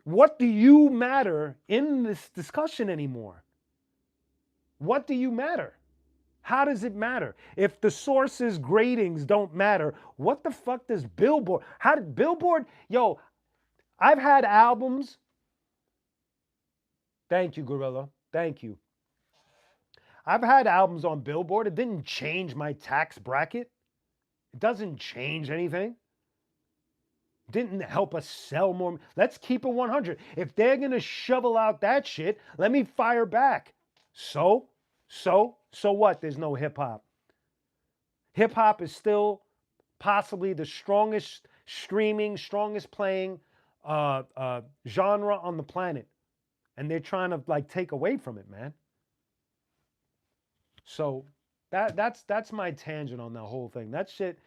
you matter in this discussion anymore? What do you matter? How does it matter? If the source's gradings don't matter, what the fuck does Billboard? How did Billboard? Yo, I've had albums. Thank you, Gorilla. Thank you. I've had albums on Billboard. It didn't change my tax bracket. It doesn't change anything. Didn't help us sell more. Let's keep it 100. If they're going to shovel out that shit, let me fire back. So what? There's no hip hop. Hip hop is still possibly the strongest streaming, strongest playing genre on the planet. And they're trying to like take away from it, man. So that's my tangent on the whole thing. That shit,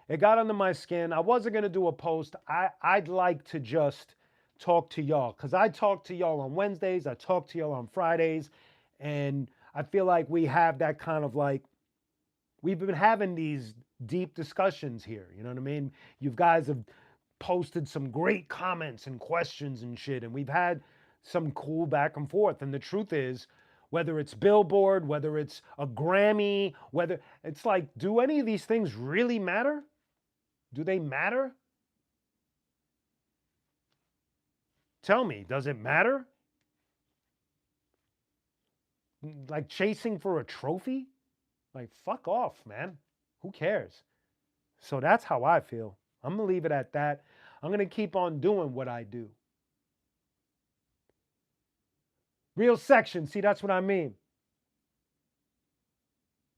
it got under my skin. I wasn't gonna do a post. I'd like to just talk to y'all because I talk to y'all on Wednesdays. I talk to y'all on Fridays, and I feel like we have that kind of like we've been having these deep discussions here. You know what I mean? You guys have posted some great comments and questions and shit, and we've had some cool back and forth. And the truth is, whether it's Billboard, whether it's a Grammy, whether it's like, do any of these things really matter? Do they matter? Tell me, does it matter? Like chasing for a trophy? Like, fuck off, man. Who cares? So that's how I feel. I'm going to leave it at that. I'm going to keep on doing what I do. Real section. See, that's what I mean.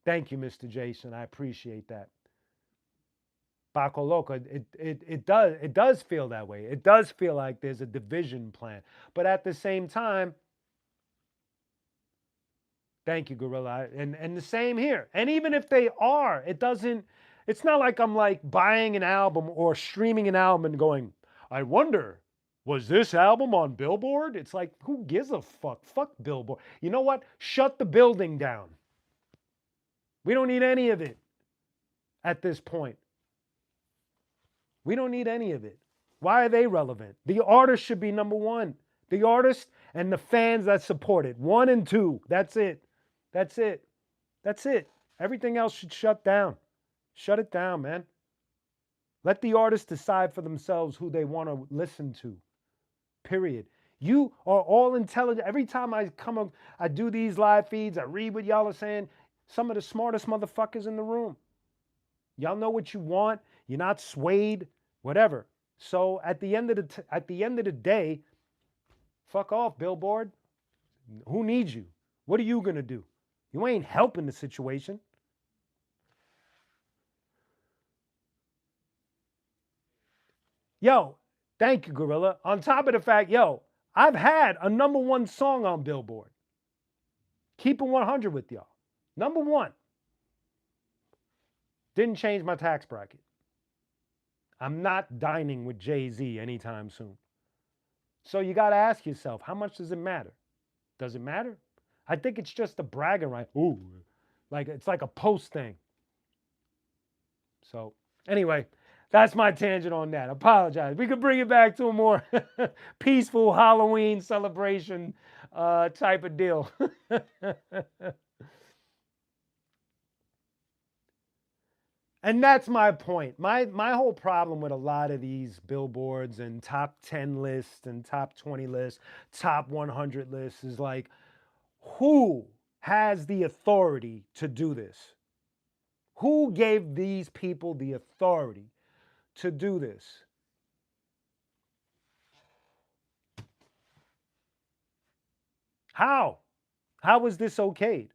Thank you, Mr. Jason. I appreciate that. Baco Loco, it does feel that way. It does feel like there's a division plan. But at the same time, thank you, Gorilla. And the same here. And even if they are, it's not like I'm like buying an album or streaming an album and going, I wonder, was this album on Billboard? It's like, who gives a fuck? Fuck Billboard. You know what? Shut the building down. We don't need any of it at this point. We don't need any of it. Why are they relevant? The artist should be number one. The artist and the fans that support it. 1 and 2. That's it. That's it. That's it. Everything else should shut down. Shut it down, man. Let the artists decide for themselves who they want to listen to. Period. You are all intelligent. Every time I come up, I do these live feeds, I read what y'all are saying. Some of the smartest motherfuckers in the room. Y'all know what you want. You're not swayed, whatever. So at the end of the day, fuck off, Billboard. Who needs you? What are you gonna do? You ain't helping the situation. Yo, thank you, Gorilla. On top of the fact, yo, I've had a number one song on Billboard. Keep it 100 with y'all. Number one. Didn't change my tax bracket. I'm not dining with Jay-Z anytime soon. So you got to ask yourself, how much does it matter? Does it matter? I think it's just a bragging right. Ooh, like it's like a post thing. So anyway, that's my tangent on that. Apologize. We could bring it back to a more peaceful Halloween celebration type of deal. And that's my point. My whole problem with a lot of these billboards and top 10 lists and top 20 lists, top 100 lists is like, who has the authority to do this? Who gave these people the authority to do this? How? How was this okayed?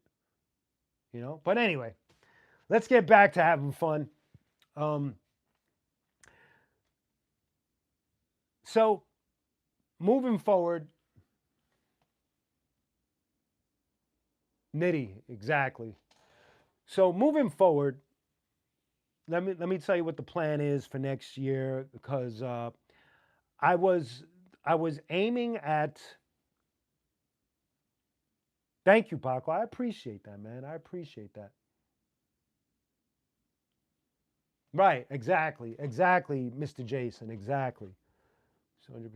You know? But anyway, let's get back to having fun. So, moving forward, Nitty, exactly. So moving forward, let me tell you what the plan is for next year because I was I was aiming at. Thank you, Paco. I appreciate that, man. I appreciate that. Right, exactly, Mr. Jason, exactly. 100%.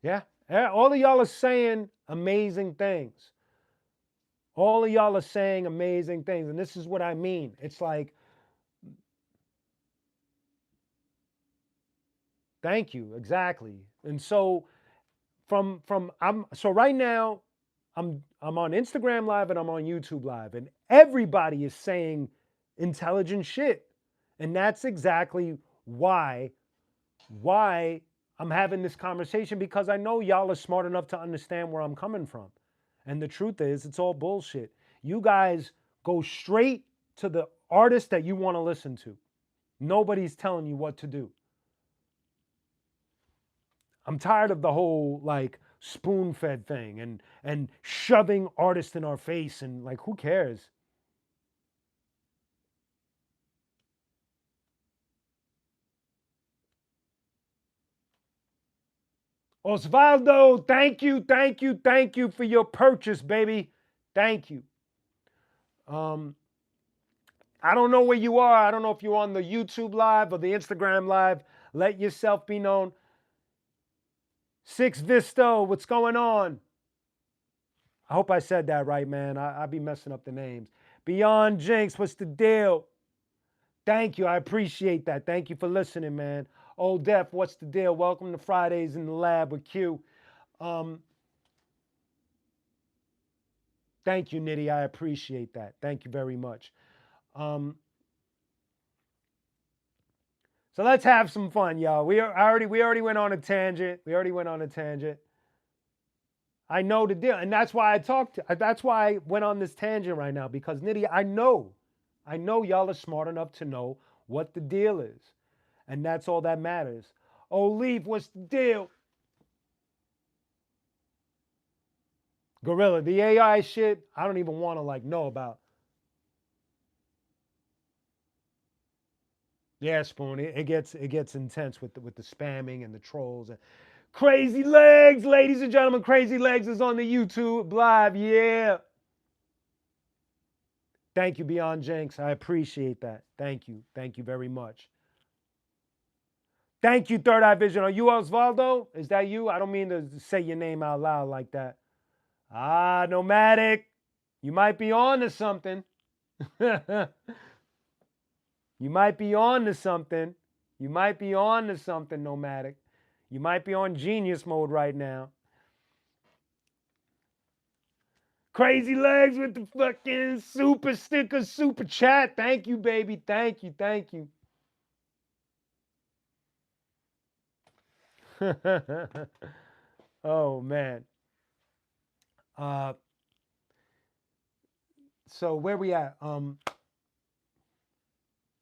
Yeah, yeah. All of y'all are saying amazing things. All of y'all are saying amazing things, and this is what I mean. It's like, thank you, exactly. And so from I'm so right now I'm on Instagram Live and I'm on YouTube Live, and everybody is saying intelligent shit. And that's exactly why why I'm having this conversation, because I know y'all are smart enough to understand where I'm coming from. And the truth is, it's all bullshit. You guys go straight to the artist that you want to listen to. Nobody's telling you what to do. I'm tired of the whole like spoon fed thing and shoving artists in our face, and like, who cares? Osvaldo, thank you for your purchase, baby. Thank you. Um, I don't know where you are. I don't know if you're on the YouTube live or the Instagram live. Let yourself be known. Six Visto, what's going on? I hope I said that right, man. I be messing up the names. Beyond Jinx, what's the deal? Thank you. I appreciate that. Thank you for listening, man. Old Def, what's the deal? Welcome to Fridays in the Lab with Q. Um, Thank you, Nitty. I appreciate that. Thank you very much. Um, so let's have some fun, y'all. We already went on a tangent. We already went on a tangent. I know the deal, and that's why I talked. That's why I went on this tangent right now, because Nitty, I know y'all are smart enough to know what the deal is, and that's all that matters. Oh, Leaf, what's the deal? Gorilla, the AI shit, I don't even want to like know about. Yeah, Spoon, it gets intense with the spamming and the trolls and Crazy Legs, ladies and gentlemen. Crazy Legs is on the YouTube live. Yeah. Thank you, Beyond Jinx. I appreciate that. Thank you. Thank you very much. Thank you, Third Eye Vision. Are you Osvaldo? Is that you? I don't mean to say your name out loud like that. Ah, Nomadic. You might be on to something. You might be on to something. You might be on to something, Nomadic. You might be on genius mode right now. Crazy Legs with the fucking super sticker, super chat. Thank you, baby. Thank you. Thank you. Oh, man. Uh, so where we at?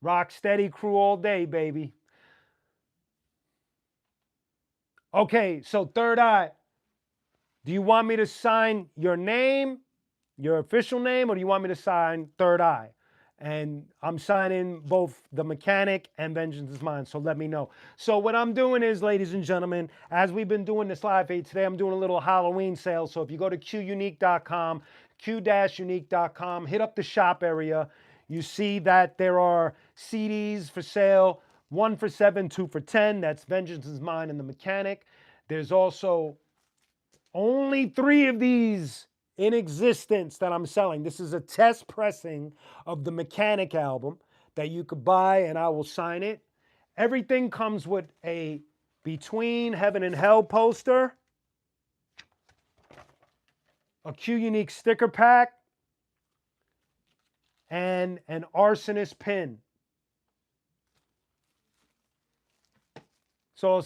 Rock steady crew all day, baby. Okay, so Third Eye, do you want me to sign your name, your official name, or do you want me to sign Third Eye? And I'm signing both the mechanic and Vengeance is Mine, so let me know. So what I'm doing is, ladies and gentlemen, as we've been doing this live feed today, I'm doing a little Halloween sale. So if you go to qunique.com, q-unique.com, hit up the shop area, you see that there are CDs for sale, 1 for 7, 2 for 10. That's Vengeance is Mine and the mechanic. There's also only 3 of these in existence that I'm selling. This is a test pressing of the Mechanic album that you could buy, and I will sign it. Everything comes with a Between Heaven and Hell poster, a Q Unique sticker pack, and an Arsonist pin. So,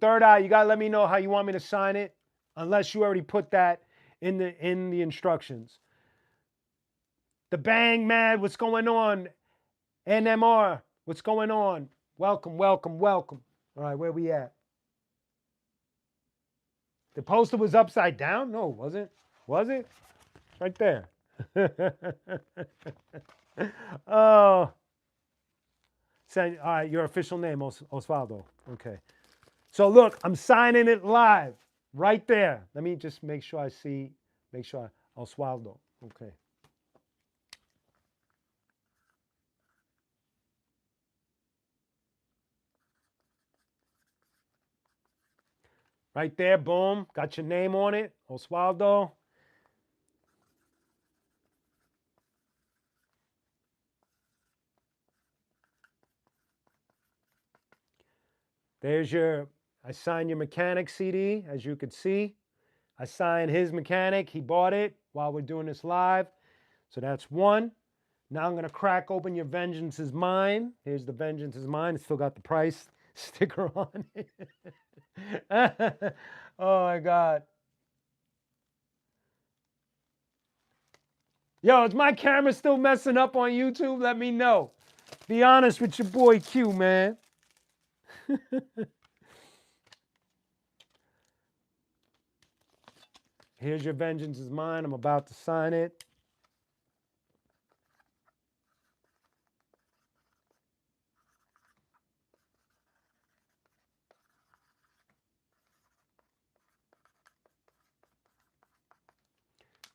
Third Eye, you gotta let me know how you want me to sign it, unless you already put that in the instructions. The Bang Mad, what's going on? NMR, what's going on? Welcome, welcome, welcome. All right, where we at? The poster was upside down? No, it wasn't. Was it? Right there. Oh. All right, your official name, Osvaldo. Okay. So look, I'm signing it live right there. Let me just make sure I see, Osvaldo. Okay. Right there, boom. Got your name on it, Osvaldo. There's I signed your mechanic CD, as you could see. I signed his mechanic. He bought it while we're doing this live. So that's one. Now I'm going to crack open your Vengeance is Mine. Here's the Vengeance is Mine. It's still got the price sticker on it. Oh my God. Yo, is my camera still messing up on YouTube? Let me know. Be honest with your boy Q, man. Here's your Vengeance is Mine. I'm about to sign it.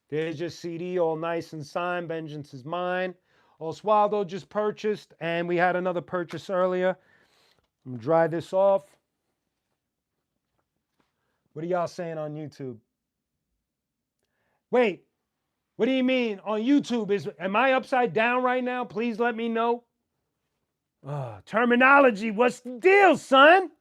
There's your CD, all nice and signed. Vengeance is Mine. Oswaldo just purchased, and we had another purchase earlier. I'm gonna dry this off. What are y'all saying on YouTube? Wait, what do you mean on YouTube? Am I upside down right now? Please let me know. Terminology, what's the deal, son?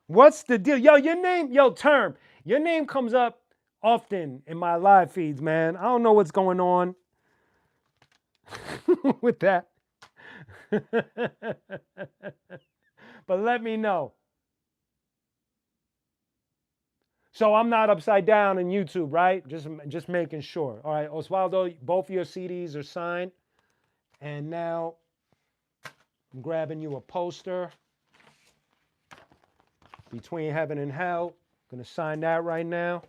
What's the deal? Yo, your name, Term, your name comes up often in my live feeds, man. I don't know what's going on with that. But let me know. So I'm not upside down in YouTube, right? Just making sure. All right, Osvaldo, both of your CDs are signed. And now I'm grabbing you a poster. Between Heaven and Hell. I'm gonna sign that right now.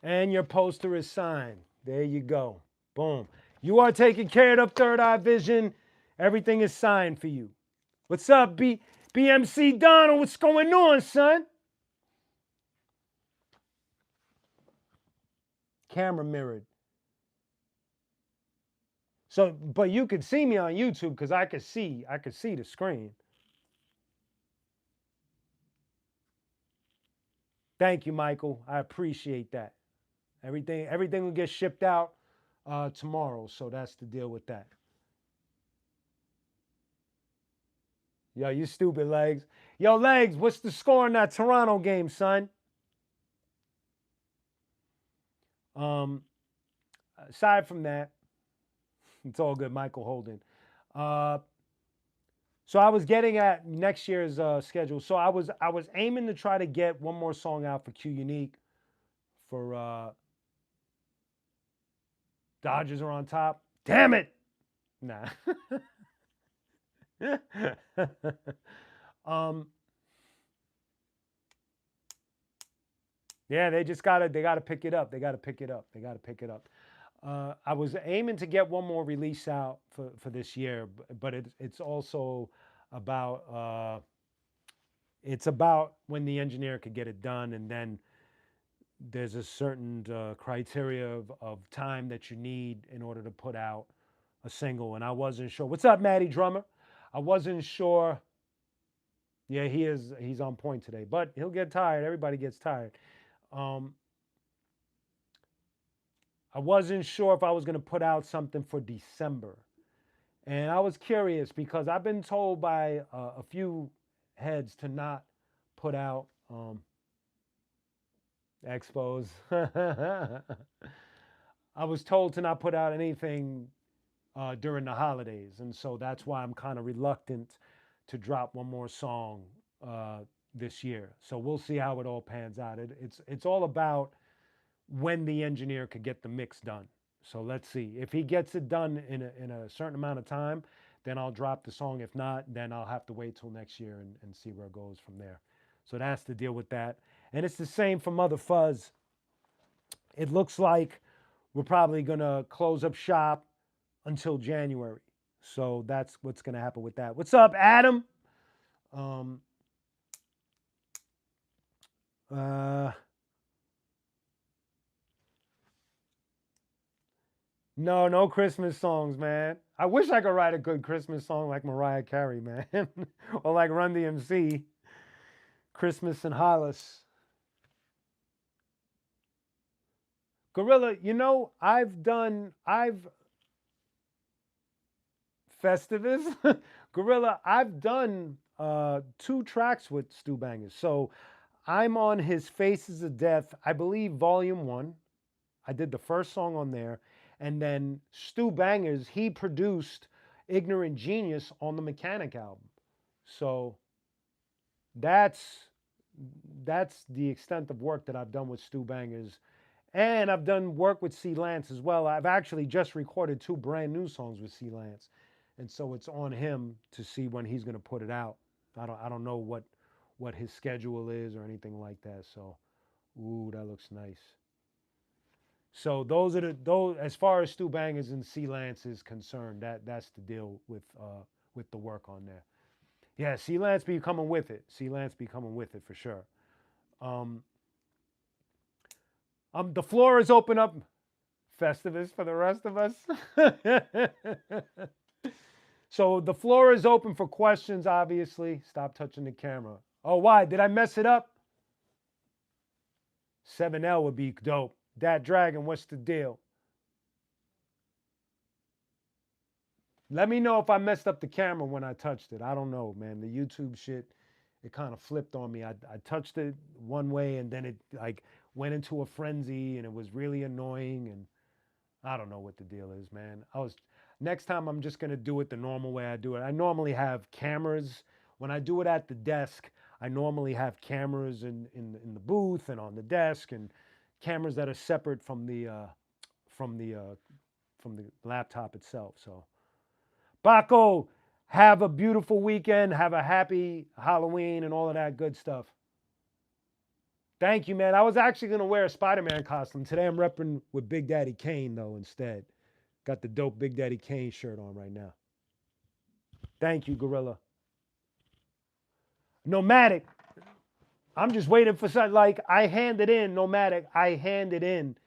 And your poster is signed. There you go. Boom. You are taking care of Third Eye Vision. Everything is signed for you. What's up, BMC Donald? What's going on, son? Camera mirrored. So, but you could see me on YouTube because I could see the screen. Thank you, Michael. I appreciate that. Everything will get shipped out tomorrow. So that's the deal with that. Yo, you stupid, Legs. Yo, Legs, what's the score in that Toronto game, son? Aside from that, it's all good, Michael Holden. So I was getting at next year's schedule. So I was aiming to try to get one more song out for qunique for Dodgers are on top. Damn it! Nah. Yeah, they gotta pick it up. They gotta pick it up. I was aiming to get one more release out for this year, but it's also about it's about when the engineer could get it done, and then there's a certain criteria of time that you need in order to put out a single, and I wasn't sure. What's up, Matty Drummer? I wasn't sure. Yeah, he's on point today, but he'll get tired. Everybody gets tired. I wasn't sure if I was going to put out something for December. And I was curious because I've been told by a few heads to not put out expos. I was told to not put out anything during the holidays, and so that's why I'm kind of reluctant to drop one more song uh, this year. So we'll see how it all pans out. It's all about when the engineer could get the mix done. So let's see if he gets it done in a certain amount of time. Then I'll drop the song. If not, then I'll have to wait till next year and see where it goes from there. So that's the deal with that. And it's the same for Mother Fuzz. It looks like we're probably gonna close up shop until January. So that's what's gonna happen with that. What's up, Adam? Um, uh, no, no Christmas songs, man. I wish I could write a good Christmas song like Mariah Carey, man, or like Run DMC, Christmas in Hollis. Gorilla, I've Festivus, Gorilla, I've done 2 tracks with Stu Bangers. So I'm on his Faces of Death, I believe, Volume 1. I did the first song on there. And then Stu Bangers, he produced Ignorant Genius on the Mechanic album. So that's that's the extent of work that I've done with Stu Bangers. And I've done work with C. Lance as well. I've actually just recorded 2 brand new songs with C. Lance. And so it's on him to see when he's gonna put it out. I don't know what his schedule is or anything like that. So ooh, that looks nice. So those as far as Stu Bangers and C Lance is concerned, that's the deal with the work on there. Yeah, C Lance be coming with it. C Lance be coming with it for sure. Um, the floor is open up, Festivus, for the rest of us. So the floor is open for questions. Obviously, stop touching the camera. Oh, why did I mess it up? 7L would be dope. Dat Dragon, what's the deal? Let me know if I messed up the camera when I touched it. I don't know, man. The YouTube shit, it kind of flipped on me. I touched it one way and then it like went into a frenzy and it was really annoying and I don't know what the deal is, man. Next time I'm just gonna do it the normal way I do it. I normally have cameras when I do it at the desk. I normally have cameras in the booth and on the desk and cameras that are separate from the uh, from the laptop itself. So Baco, have a beautiful weekend. Have a happy Halloween and all of that good stuff. Thank you, man. I was actually going to wear a Spider Man costume. Today I'm repping with Big Daddy Kane, though, instead. Got the dope Big Daddy Kane shirt on right now. Thank you, Gorilla. Nomadic. I'm just waiting for something. Like, I handed in, Nomadic, I handed in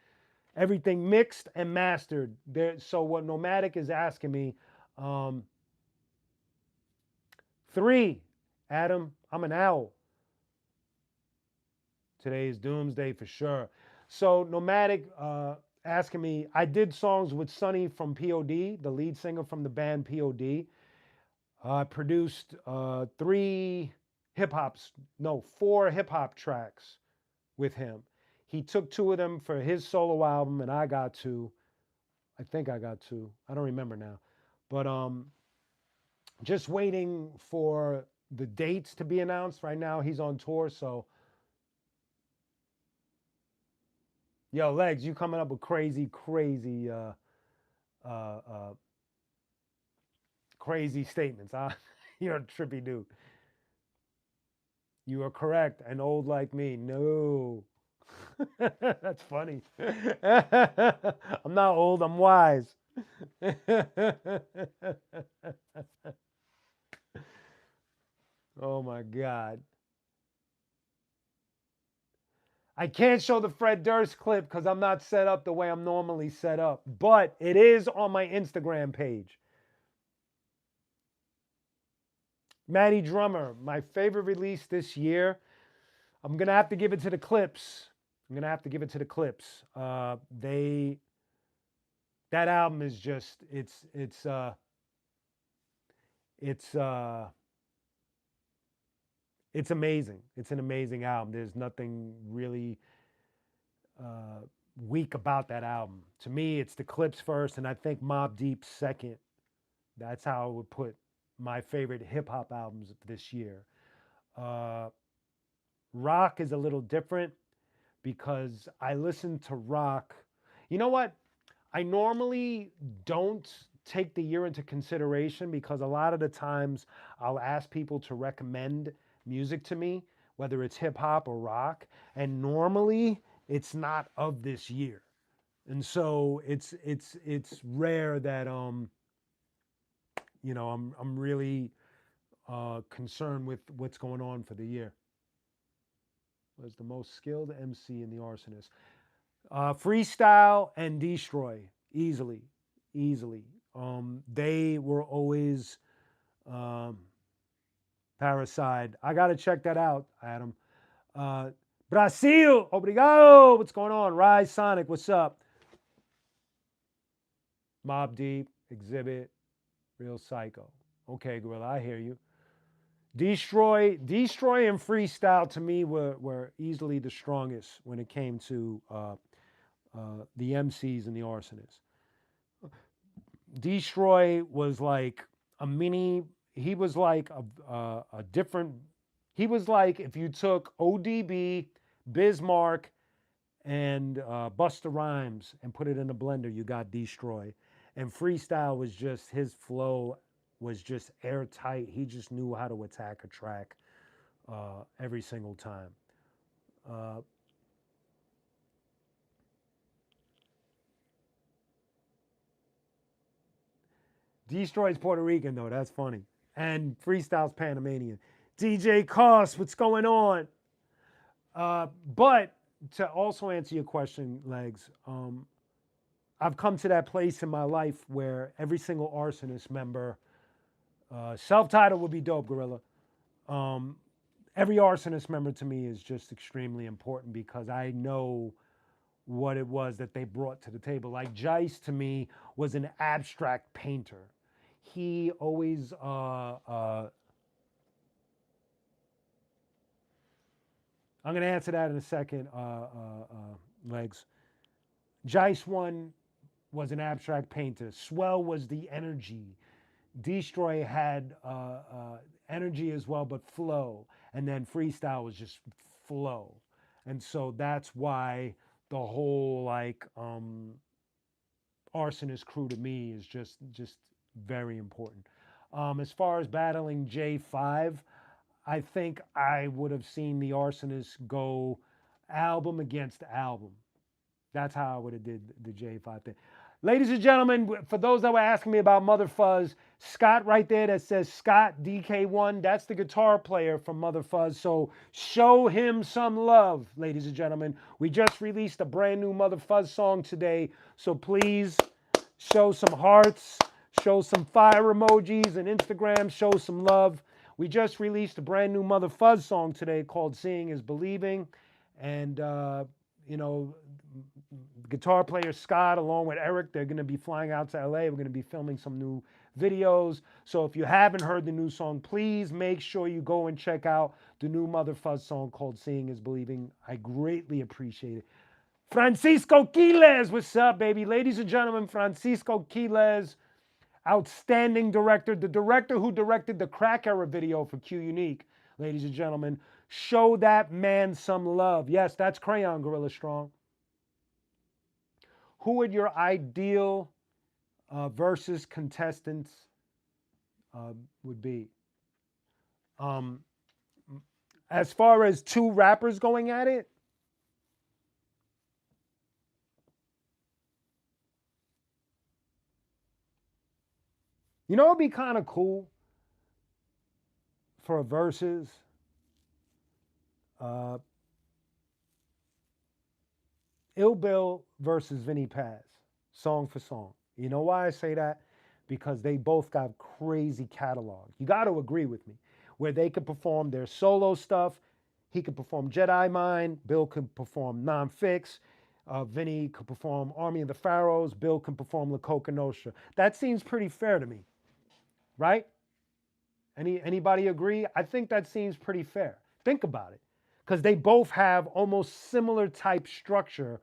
everything mixed and mastered. So, what Nomadic is asking me, 3, Adam, I'm an owl. Today is Doomsday for sure. So Nomadic asking me, I did songs with Sonny from POD, the lead singer from the band POD. I produced 4 hip hop tracks with him. He took 2 of them for his solo album, and I got 2. I think I got 2. I don't remember now, but just waiting for the dates to be announced. Right now, he's on tour, so. Yo, Legs, you coming up with uh, crazy statements, huh? You're a trippy dude. You are correct. And old like me. No. That's funny. I'm not old, I'm wise. Oh my God. I can't show the Fred Durst clip because I'm not set up the way I'm normally set up, but it is on my Instagram page. Matty Drummer, my favorite release this year. I'm gonna have to give it to the Clips. I'm gonna have to give it to the Clips. That album is just it's it's amazing. It's an amazing album. There's nothing really weak about that album. To me, it's the Clips first, and I think Mobb Deep second. That's how I would put my favorite hip hop albums of this year. Uh, Rock is a little different because I listen to rock. You know what? I normally don't take the year into consideration because a lot of the times I'll ask people to recommend music to me, whether it's hip hop or rock, and normally it's not of this year. And so it's rare that I'm really concerned with what's going on for the year. Was the most skilled MC in the Arsonist. Freestyle and Destroy, easily, easily. They were always um, Parasite. I got to check that out, Adam. Brasil, obrigado. What's going on? Rise Sonic, what's up? Mob Deep, Exhibit, Real Psycho. Okay, Gorilla, I hear you. Destroy, and Freestyle to me were easily the strongest when it came to the MCs and the Arsonists. Destroy was like a mini. He was like a different. He was like if you took ODB, Bismarck, and Busta Rhymes and put it in a blender, you got Destroy. And Freestyle was just his flow was just airtight. He just knew how to attack a track every single time. Uh, Destroy's Puerto Rican though. That's funny. And Freestyle's Panamanian. DJ Cost, what's going on? But to also answer your question, Legs, I've come to that place in my life where every single Arsonist member, self-titled would be dope, Gorilla. Um, every Arsonist member to me is just extremely important because I know what it was that they brought to the table. Like Jice to me was an abstract painter. He always I'm going to answer that in a second, Legs. Jice one was an abstract painter. Swell was the energy. Destroy had energy as well, but flow. And then Freestyle was just flow. And so that's why the whole like Arsonist crew to me is just very important. As far as battling J5, I think I would have seen the Arsonist go album against album. That's how I would have did the J5 thing. Ladies and gentlemen, for those that were asking me about Mother Fuzz, Scott right there that says Scott DK1, that's the guitar player from Mother Fuzz. So show him some love, ladies and gentlemen. We just released a brand new Mother Fuzz song today. So please show some hearts, show some fire emojis and Instagram, show some love. We just released a brand new Mother Fuzz song today called Seeing is Believing. And, you know, guitar player Scott, along with Eric, they're going to be flying out to LA. We're going to be filming some new videos. So if you haven't heard the new song, please make sure you go and check out the new Mother Fuzz song called Seeing is Believing. I greatly appreciate it. Francisco Quiles, what's up, baby? Ladies and gentlemen, Francisco Quiles, outstanding director, the director who directed the Crack Era video for qunique, ladies and gentlemen. Show that man some love. Yes, that's Crayon Gorilla Strong. Who would your ideal versus contestants would be? As far as two rappers going at it, you know, it'd be kind of cool for a versus. Uh, Ill Bill versus Vinny Paz, song for song. You know why I say that? Because they both got crazy catalogs. You got to agree with me. Where they could perform their solo stuff. He could perform Jedi Mind. Bill could perform Non-Fix. Vinny could perform Army of the Pharaohs. Bill can perform La Coca Nostra. That seems pretty fair to me, right? Anybody agree? I think that seems pretty fair. Think about it. Because they both have almost similar type structure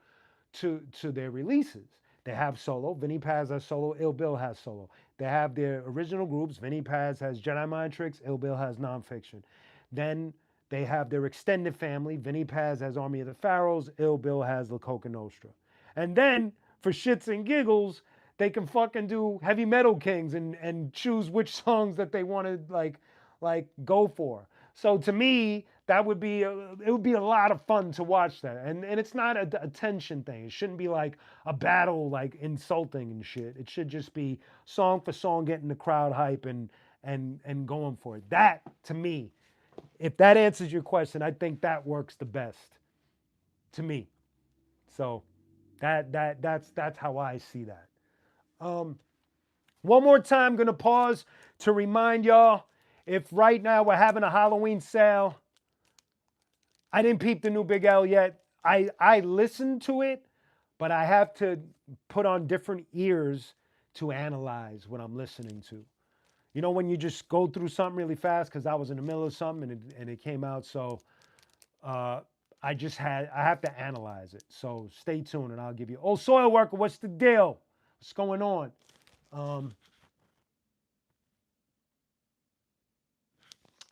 to their releases. They have solo. Vinny Paz has solo. Ill Bill has solo. They have their original groups. Vinny Paz has Jedi Mind Tricks. Ill Bill has Nonfiction. Then they have their extended family. Vinny Paz has Army of the Pharaohs. Ill Bill has La Coca Nostra. And then for shits and giggles, they can fucking do Heavy Metal Kings and choose which songs that they want to like go for. So to me, that would be it would be a lot of fun to watch that. And it's not a tension thing. It shouldn't be like a battle, like insulting and shit. It should just be song for song, getting the crowd hype and going for it. That to me, if that answers your question, I think that works the best to me. So that's how I see that. One more time, gonna pause to remind y'all, if right now we're having a Halloween sale, I didn't peep the new Big L yet. I listened to it, but I have to put on different ears to analyze what I'm listening to. You know, when you just go through something really fast, because I was in the middle of something and it came out, so I have to analyze it. So stay tuned and I'll give you. Oh, Soil Worker, what's the deal? What's going on?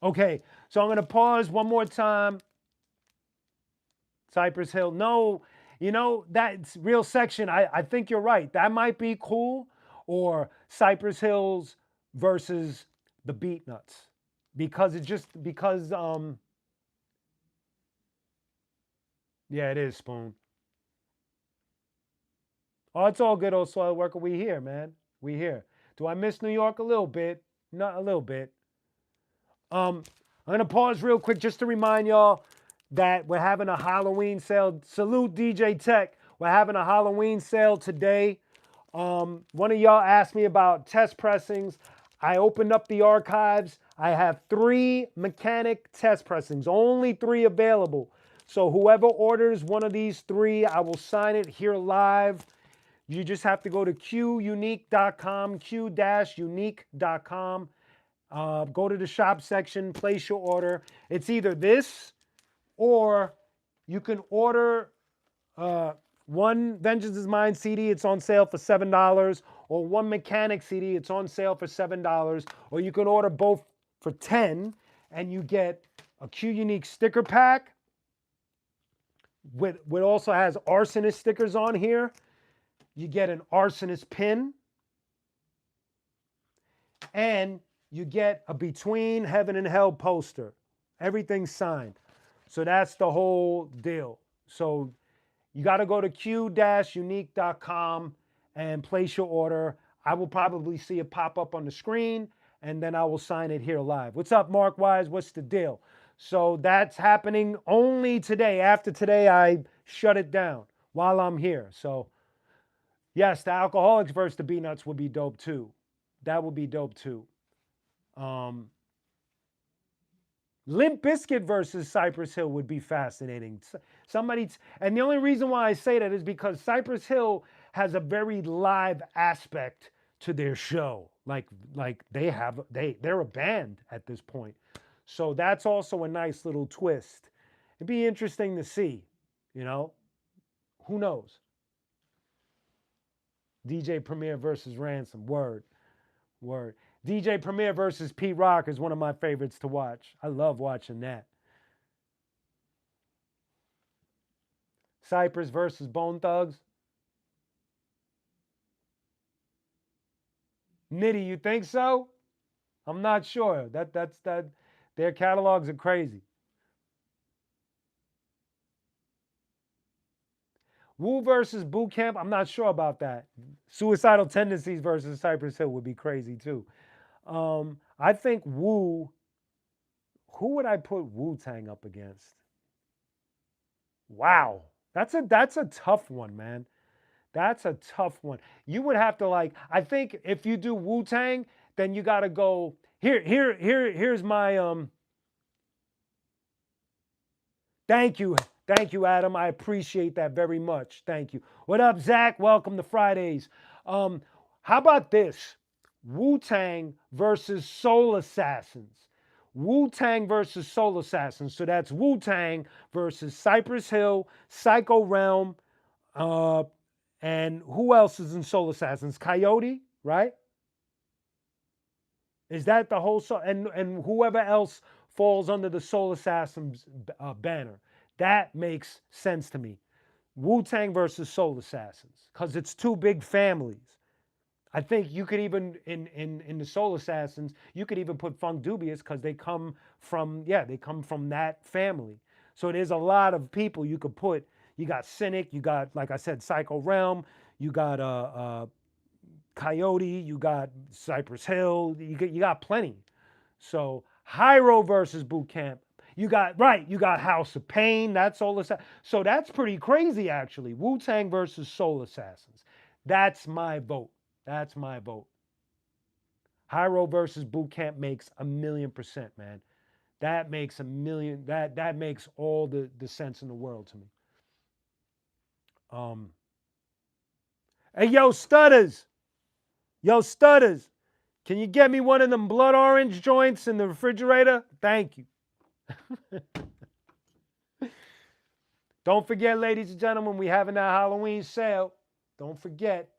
Okay, so I'm going to pause one more time. Cypress Hill. No, you know, that's Real Section. I think you're right. That might be cool. Or Cypress Hills versus the Beatnuts. Because yeah, it is, Spoon. Oh, it's all good, old Soil Worker. We here, man. We here. Do I miss New York a little bit? Not a little bit. I'm going to pause real quick just to remind y'all that we're having a Halloween sale. Salute DJ Tech. We're having a Halloween sale today. One of y'all asked me about test pressings. I opened up the archives. I have 3 mechanic test pressings, only 3 available. So whoever orders one of these 3, I will sign it here live. You just have to go to qunique.com, q-unique.com. Go to the shop section, place your order. It's either this or you can order one Vengeance is Mine CD. It's on sale for $7. Or one Mechanic CD. It's on sale for $7. Or you can order both for $10 and you get a Q Unique sticker pack with also has arsonist stickers on here. You get an arsonist pin. And you get a Between Heaven and Hell poster. Everything's signed. So that's the whole deal. So you got to go to q-unique.com and place your order. I will probably see it pop up on the screen, and then I will sign it here live. What's up, Mark Wise? What's the deal? So that's happening only today. After today, I shut it down while I'm here. So yes, the Alcoholics versus the Beatnuts would be dope too. That would be dope too. Limp Bizkit versus Cypress Hill would be fascinating. And the only reason why I say that is because Cypress Hill has a very live aspect to their show. Like they're a band at this point. So that's also a nice little twist. It'd be interesting to see, you know. Who knows? DJ Premier versus Ransom. Word. DJ Premier versus Pete Rock is one of my favorites to watch. I love watching that. Cypress versus Bone Thugs. Nitty, you think so? I'm not sure. That's their catalogs are crazy. Wu versus Boot Camp. I'm not sure about that. Suicidal Tendencies versus Cypress Hill would be crazy too. I think Wu. Who would I put Wu-Tang up against? Wow, that's a tough one, man. That's a tough one. You would have to I think if you do Wu-Tang, then you got to go here's my Thank you, Adam. I appreciate that very much. Thank you. What up, Zach? Welcome to Fridays. How about this? Wu-Tang versus Soul Assassins. Wu-Tang versus Soul Assassins. So that's Wu-Tang versus Cypress Hill, Psycho Realm, And who else is in Soul Assassins? Coyote, right? Is that the whole soul? And whoever else falls under the Soul Assassins banner. That makes sense to me. Wu-Tang versus Soul Assassins, because it's two big families. I think you could even in the Soul Assassins, you could even put Funk Dubious because they come from that family. So there's a lot of people you could put. You got Cynic, you got, like I said, Psycho Realm, you got Coyote, you got Cypress Hill, you got plenty. So Hyro versus Boot Camp. You got House of Pain, that's Soul Assassins. So that's pretty crazy actually. Wu-Tang versus Soul Assassins. That's my vote. That's my vote. Hyro versus Boot Camp makes 1,000,000%, man. That makes that makes all the sense in the world to me. Hey, yo, Stutters. Yo, Stutters. Can you get me one of them blood orange joints in the refrigerator? Thank you. Don't forget, ladies and gentlemen, we having that Halloween sale. Don't forget.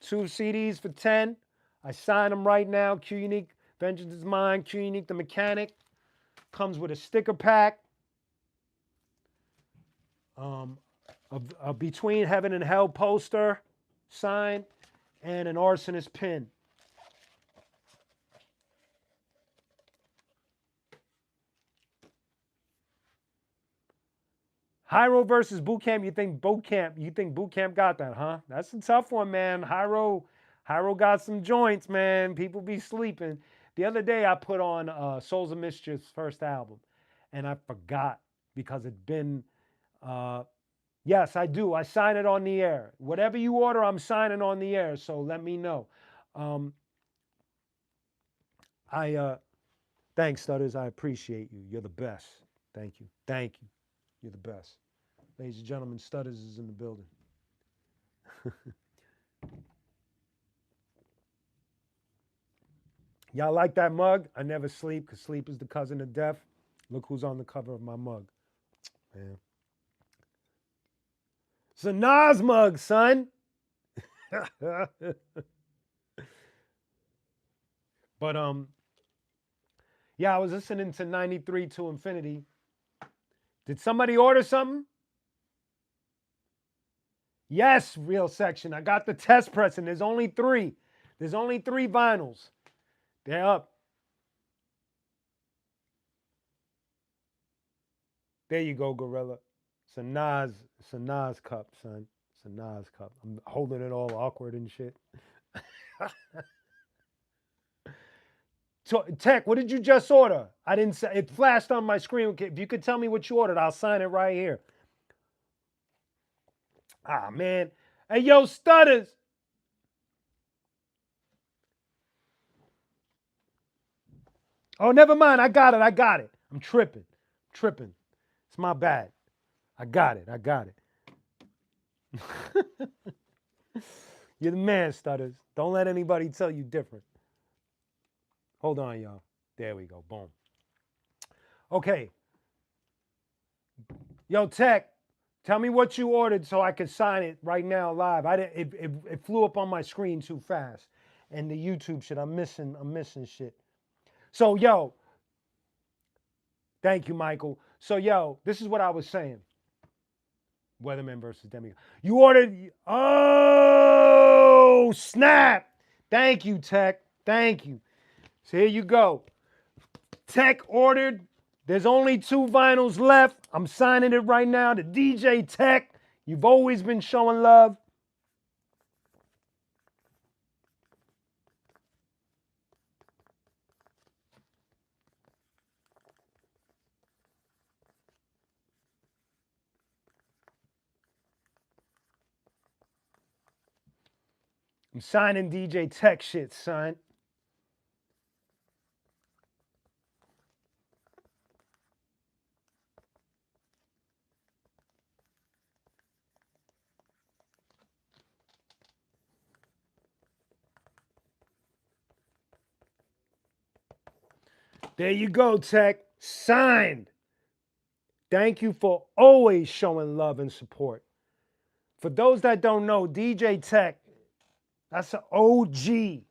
2 CDs for 10. I sign them right now. qunique, Vengeance is Mine, qunique the Mechanic. Comes with a sticker pack. A Between Heaven and Hell poster signed, and an arsonist pin. Hyro versus Boot Camp. You think Boot Camp got that, huh? That's a tough one, man. Hyro got some joints, man. People be sleeping. The other day I put on Souls of Mischief's first album, and I forgot because it'd been yes, I do. I sign it on the air. Whatever you order, I'm signing on the air. So let me know. Thanks, Stutters. I appreciate you. You're the best. Thank you. Thank you. You're the best. Ladies and gentlemen, Stutters is in the building. Y'all like that mug? I never sleep because sleep is the cousin of death. Look who's on the cover of my mug. Man. It's a Nas mug, son. But yeah, I was listening to 93 to Infinity. Did somebody order something? Yes, Real Section. I got the test press, and there's only 3. There's only 3 vinyls. They're up. There you go, Gorilla. It's a Nas cup, son. It's a Nas cup. I'm holding it all awkward and shit. So, Tech, what did you just order? I didn't say it. Flashed on my screen. If you could tell me what you ordered, I'll sign it right here. Ah, man. Hey, yo, Stutters. Oh, never mind. I got it. I'm tripping. It's my bad. I got it. You're the man, Stutters. Don't let anybody tell you different. Hold on, y'all. There we go. Boom. Okay. Yo, Tech, tell me what you ordered so I can sign it right now live. It flew up on my screen too fast. And the YouTube shit, I'm missing shit. So, yo, thank you, Michael. So, yo, this is what I was saying. Weatherman versus Demigod. You ordered, oh, snap. Thank you, Tech. Thank you. So here you go. Tech ordered. There's only 2 vinyls left. I'm signing it right now to DJ Tech. You've always been showing love. I'm signing DJ Tech shit, son. There you go, Tech. Signed. Thank you for always showing love and support. For those that don't know, DJ Tech, that's an OG.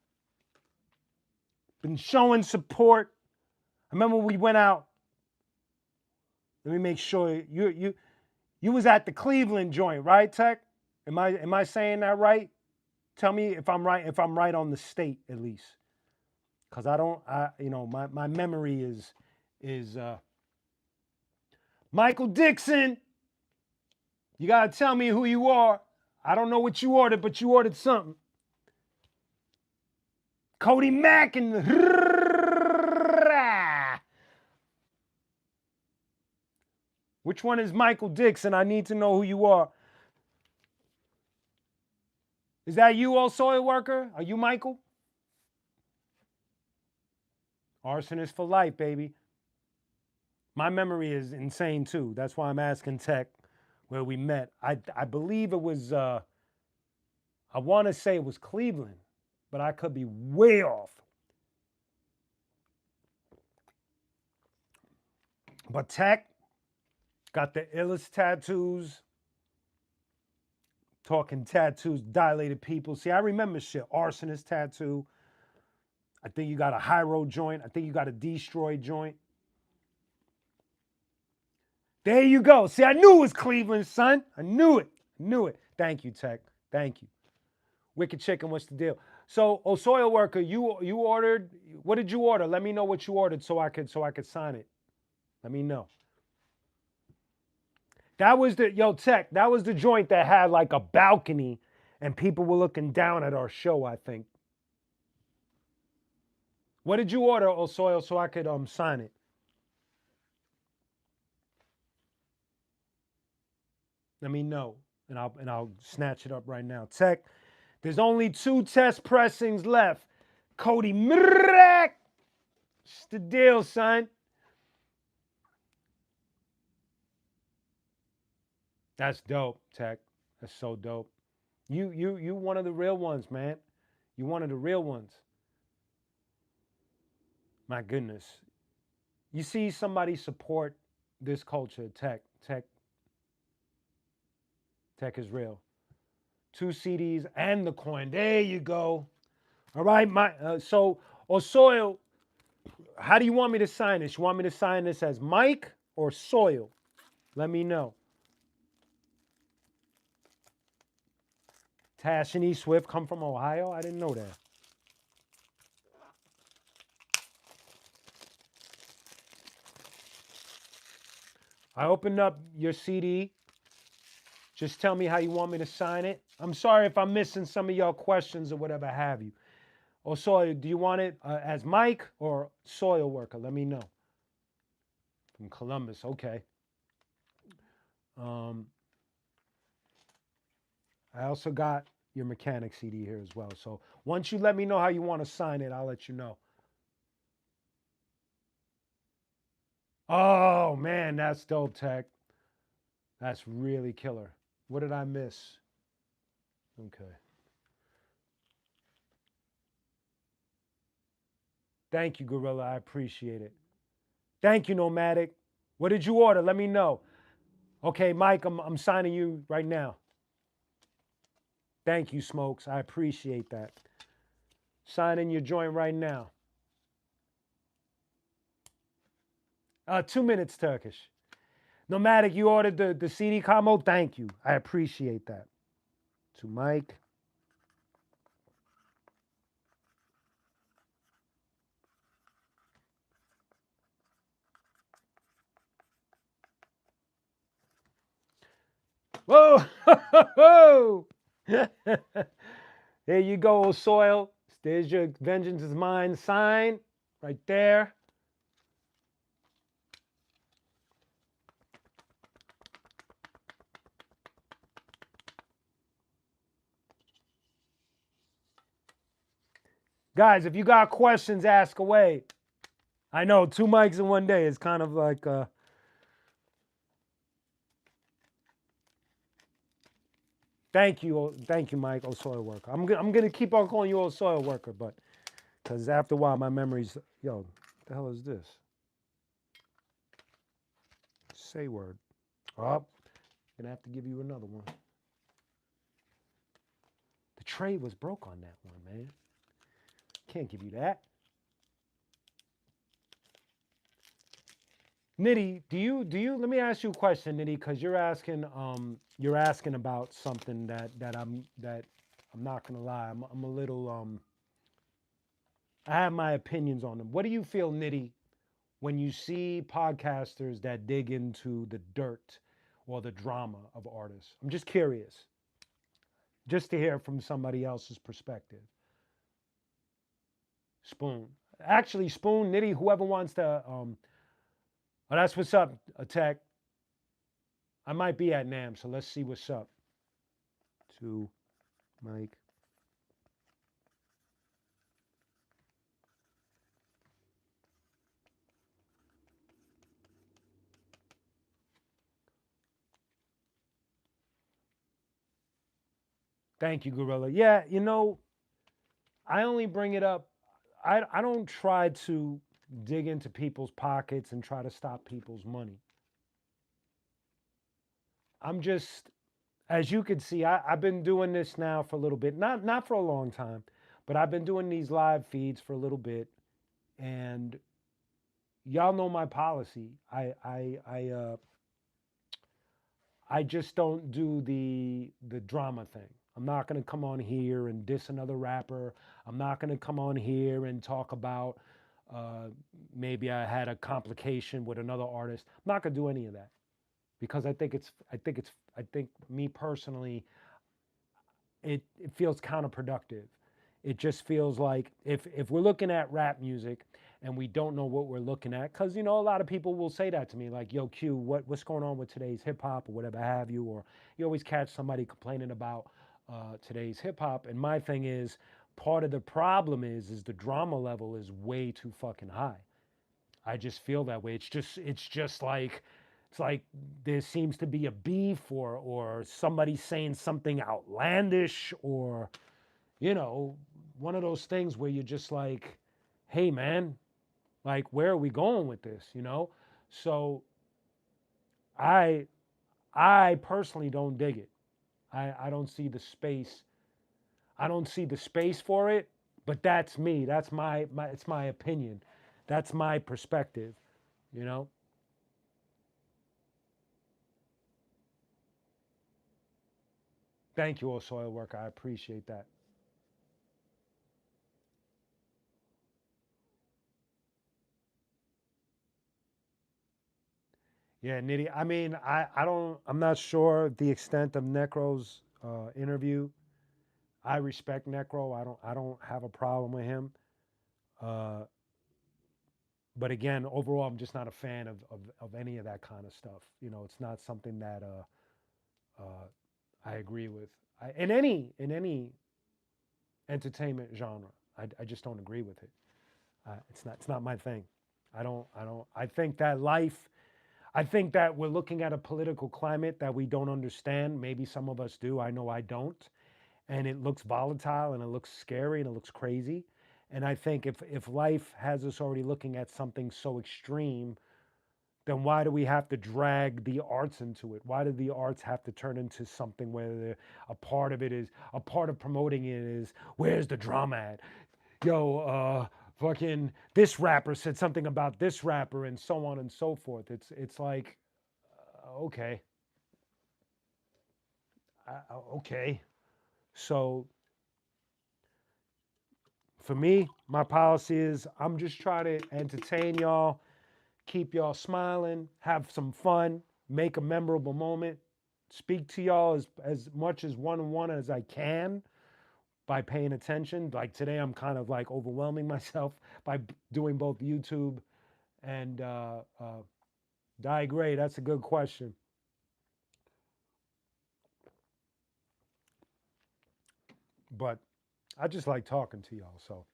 Been showing support. I remember we went out. Let me make sure you was at the Cleveland joint, right, Tech? Am I saying that right? Tell me if I'm right on the state at least. Cause my memory is Michael Dixon. You gotta tell me who you are. I don't know what you ordered, but you ordered something. Cody Mack and which one is Michael Dixon? I need to know who you are. Is that you, old soil worker? Are you Michael? Arsonist for life, baby. My memory is insane too. That's why I'm asking Tech where we met. I believe it was, I want to say it was Cleveland, but I could be way off. But Tech got the illest tattoos. Talking tattoos, dilated people. See, I remember shit. Arsonist tattoo. I think you got a high road joint. I think you got a destroy joint. There you go. See, I knew it was Cleveland, son. I knew it. Thank you, Tech. Thank you. Wicked Chicken, what's the deal? So, soil worker, you ordered. What did you order? Let me know what you ordered so I could sign it. Let me know. That was Tech. That was the joint that had like a balcony, and people were looking down at our show. I think. What did you order, Soil, so I could sign it? Let me know, and I'll snatch it up right now. Tech, there's only 2 test pressings left. Cody Mack, it's the deal, son. That's dope, Tech. That's so dope. You one of the real ones, man. You one of the real ones. My goodness. You see somebody support this culture, Tech is real. 2 CDs and the coin. There you go. All right, so Soil, how do you want me to sign this? You want me to sign this as Mike or Soil? Let me know. Tash and E. Swift come from Ohio? I didn't know that. I opened up your CD. Just tell me how you want me to sign it. I'm sorry if I'm missing some of y'all questions or whatever have you. Or Soil, do you want it as Mike or Soil Worker? Let me know. From Columbus, okay. I also got your mechanic CD here as well. So once you let me know how you want to sign it, I'll let you know. Oh, man, that's dope, Tech. That's really killer. What did I miss? Okay. Thank you, Gorilla. I appreciate it. Thank you, Nomadic. What did you order? Let me know. Okay, Mike, I'm signing you right now. Thank you, Smokes. I appreciate that. Signing your joint right now. 2 minutes, Turkish. Nomadic, you ordered the CD combo? Thank you. I appreciate that. To Mike. Whoa! There you go, Soil. There's your Vengeance is Mine sign right there. Guys, if you got questions, ask away. I know 2 mics in one day is kind of like Thank you, Mike, old soil worker. I'm gonna keep on calling you old soil worker, but because after a while my memory's what the hell is this? Say word. Oh, gonna have to give you another one. tray was broke on that one, man. Can't give you that. Nitty, do you let me ask you a question, Nitty, because you're asking about something that I'm not gonna lie, I'm a little I have my opinions on them. What do you feel, Nitty, when you see podcasters that dig into the dirt or the drama of artists? I'm just curious, just to hear from somebody else's perspective. Spoon. Actually, Spoon, Nitty, whoever wants to oh, that's what's up, Attack. I might be at NAM, so let's see what's up. To Mike. Thank you, Gorilla. Yeah, I only bring it up. I don't try to dig into people's pockets and try to stop people's money. I'm just, as you can see, I've been doing this now for a little bit. Not for a long time, but I've been doing these live feeds for a little bit. And y'all know my policy. I just don't do the drama thing. I'm not going to come on here and diss another rapper. I'm not going to come on here and talk about uh, maybe I had a complication with another artist. I'm not going to do any of that because I think me personally, it feels counterproductive. It just feels like if we're looking at rap music and we don't know what we're looking at, because a lot of people will say that to me, like, "Yo, Q, what's going on with today's hip hop or whatever have you?" Or you always catch somebody complaining about today's hip hop, and my thing is, part of the problem is the drama level is way too fucking high. I just feel that way. It's just like it's like there seems to be a beef or somebody saying something outlandish or you know, one of those things where you're just like, hey man, like where are we going with this? So I I personally don't dig it. I don't see the space. I don't see the space for it, but that's me. That's my it's my opinion. That's my perspective, you know? Thank you, O Soil Worker. I appreciate that. Yeah, Nitty. I mean, I'm not sure the extent of Necro's interview. I respect Necro. I don't have a problem with him. Uh, but again, overall, I'm just not a fan of any of that kind of stuff. It's not something that I agree with. In any entertainment genre, I just don't agree with it. It's not my thing. I don't. I think that life. I think that we're looking at a political climate that we don't understand. Maybe some of us do. I know I don't. And it looks volatile and it looks scary and it looks crazy. And I think if life has us already looking at something so extreme, then why do we have to drag the arts into it? Why do the arts have to turn into something where a part of it is a part of promoting it is where's the drama at? Yo, fucking this rapper said something about this rapper and so on and so forth. It's like okay, okay. So for me, my policy is I'm just trying to entertain y'all, keep y'all smiling, have some fun, make a memorable moment, speak to y'all as much as one on one as I can by paying attention. Like today, I'm kind of like overwhelming myself by doing both YouTube and Die Gray. That's a good question. But I just like talking to y'all. So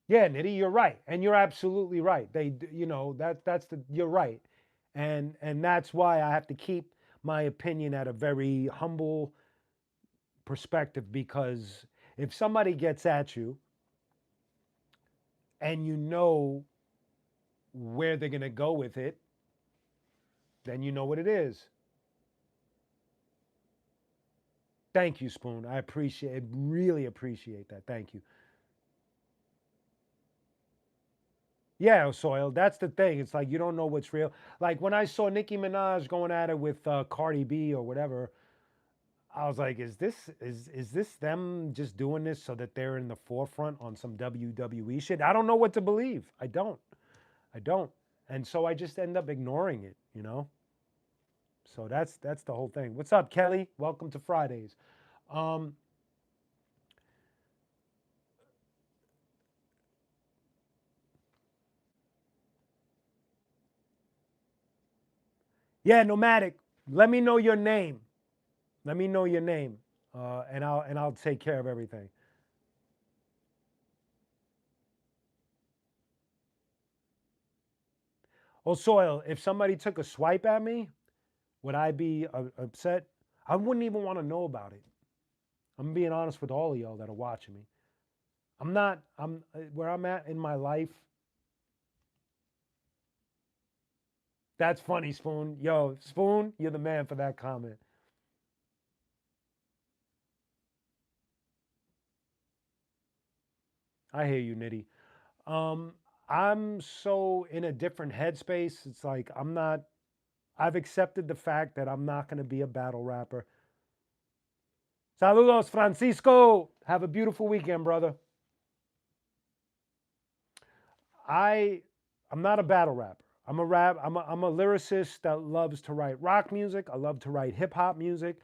yeah, Nitty, you're right, and you're absolutely right. That's the you're right, and that's why I have to keep my opinion at a very humble perspective because if somebody gets at you and you know where they're gonna go with it, then you know what it is. Thank you, Spoon. Really appreciate that. Thank you. Yeah, Soil. That's the thing. It's like you don't know what's real. Like when I saw Nicki Minaj going at it with Cardi B or whatever, I was like, is this them just doing this so that they're in the forefront on some WWE shit? I don't know what to believe. I don't. I don't. And so I just end up ignoring it, you know? So that's the whole thing. What's up, Kelly? Welcome to Fridays. Um, yeah, Nomadic. Let me know your name. Let me know your name, and I'll take care of everything. Oh, Soil. If somebody took a swipe at me, would I be upset? I wouldn't even want to know about it. I'm being honest with all of y'all that are watching me. I'm not. I'm where I'm at in my life. That's funny, Spoon. Yo, Spoon, you're the man for that comment. I hear you, Nitty. Um, I'm so in a different headspace. It's like I'm not. I've accepted the fact that I'm not going to be a battle rapper. Saludos, Francisco. Have a beautiful weekend, brother. I I'm not a battle rapper. I'm a lyricist that loves to write rock music. I love to write hip hop music,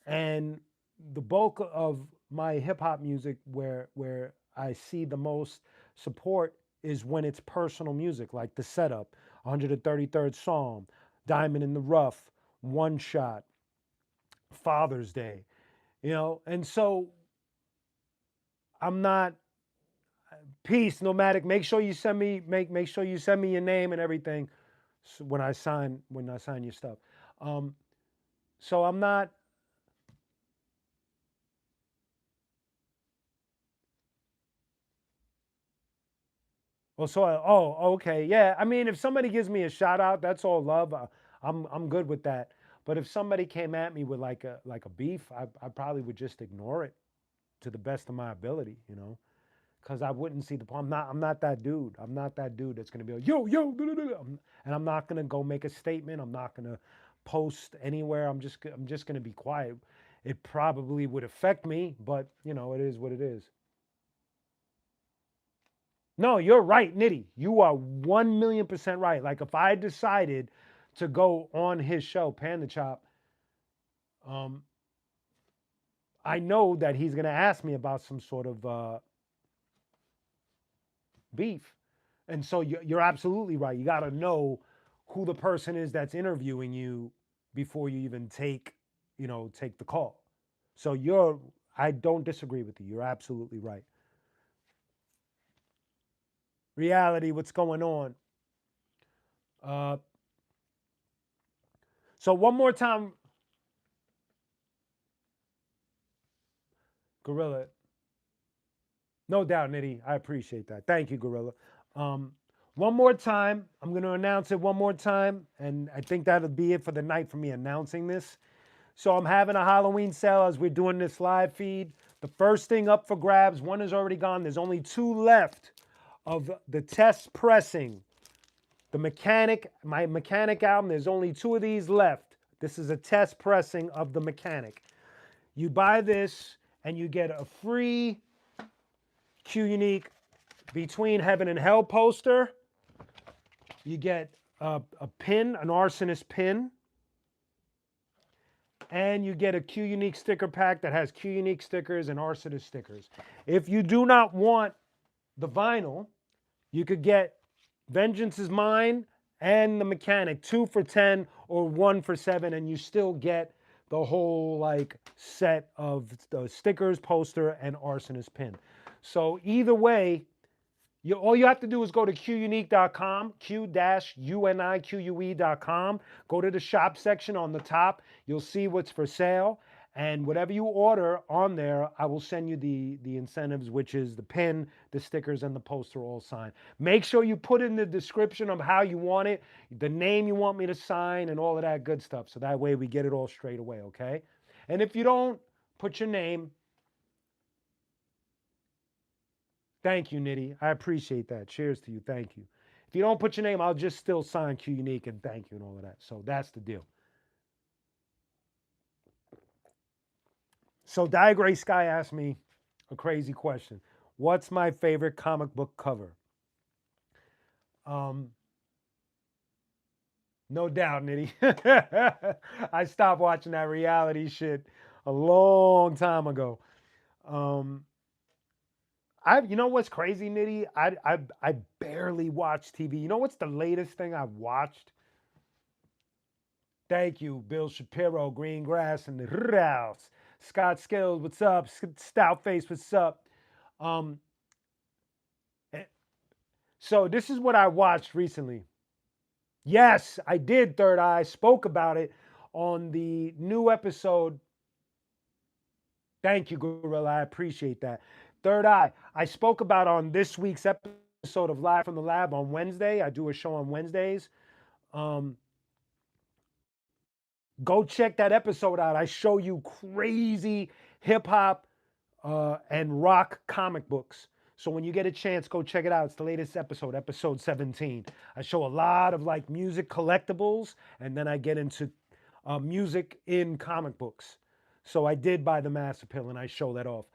and the bulk of my hip hop music, where I see the most support, is when it's personal music, like The Setup, 133rd Psalm, Diamond in the Rough, One Shot, Father's Day, And so I'm not peace, nomadic. Make sure you send me your name and everything when I sign your stuff. Um, so I'm not. Well, okay, yeah. I mean, if somebody gives me a shout out, that's all love. I'm good with that. But if somebody came at me with like a beef, I probably would just ignore it to the best of my ability. Because I wouldn't see the problem. I'm not that dude. I'm not that dude that's gonna be like, yo, blah, blah, blah. And I'm not gonna go make a statement. I'm not gonna post anywhere. I'm just gonna be quiet. It probably would affect me, but it is what it is. No, you're right, Nitty. You are 1,000,000% right. Like if I decided to go on his show, Panda Chop, um, I know that he's gonna ask me about some sort of beef. And so you're absolutely right. You got to know who the person is that's interviewing you before you even take the call. So I don't disagree with you. You're absolutely right. Reality, what's going on? Uh, so one more time, Gorilla. No doubt, Nitty. I appreciate that. Thank you, Gorilla. Um, one more time, I'm going to announce it one more time, and I think that'll be it for the night for me announcing this. So I'm having a Halloween sale as we're doing this live feed. The first thing up for grabs, one is already gone. There's only two left of the test pressing. My Mechanic album, there's only two of these left. This is a test pressing of the Mechanic. You buy this and you get a free qunique Between Heaven and Hell poster. You get a pin, an arsonist pin. And you get a qunique sticker pack that has qunique stickers and arsonist stickers. If you do not want the vinyl, you could get Vengeance is Mine and the Mechanic, 2 for $10 or 1 for $7, and you still get the whole set of the stickers, poster, and arsonist pin. So either way, all you have to do is go to qunique.com, q-unique.com. Go to the shop section on the top. You'll see what's for sale. And whatever you order on there, I will send you the incentives, which is the pin, the stickers, and the poster all signed. Make sure you put in the description of how you want it, the name you want me to sign, and all of that good stuff. So that way we get it all straight away, okay? And if you don't Put your name. Thank you, Nitty. I appreciate that. Cheers to you. Thank you. If you don't put your name, I'll just still sign qunique and thank you and all of that. So that's the deal. So Diagray Sky asked me a crazy question. What's my favorite comic book cover? Um, no doubt, Nitty. I stopped watching that reality shit a long time ago. Um, you know what's crazy, Nitty? I barely watch TV. You know what's the latest thing I've watched? Thank you, Bill Shapiro, Green Grass, and the Rouse. Scott Skills, what's up? Stout Face, what's up? Um, eh, so this is what I watched recently. Yes, I did. Third Eye spoke about it on the new episode. Thank you, Gorilla. I appreciate that. Third Eye, I spoke about on this week's episode of Live from the Lab on Wednesday. I do a show on Wednesdays. Um, Go check that episode out. I show you crazy hip hop and rock comic books. So when you get a chance, go check it out. It's the latest episode, episode 17. I show a lot of like music collectibles, and then I get into music in comic books. So I did buy the Master Pill, and I show that off.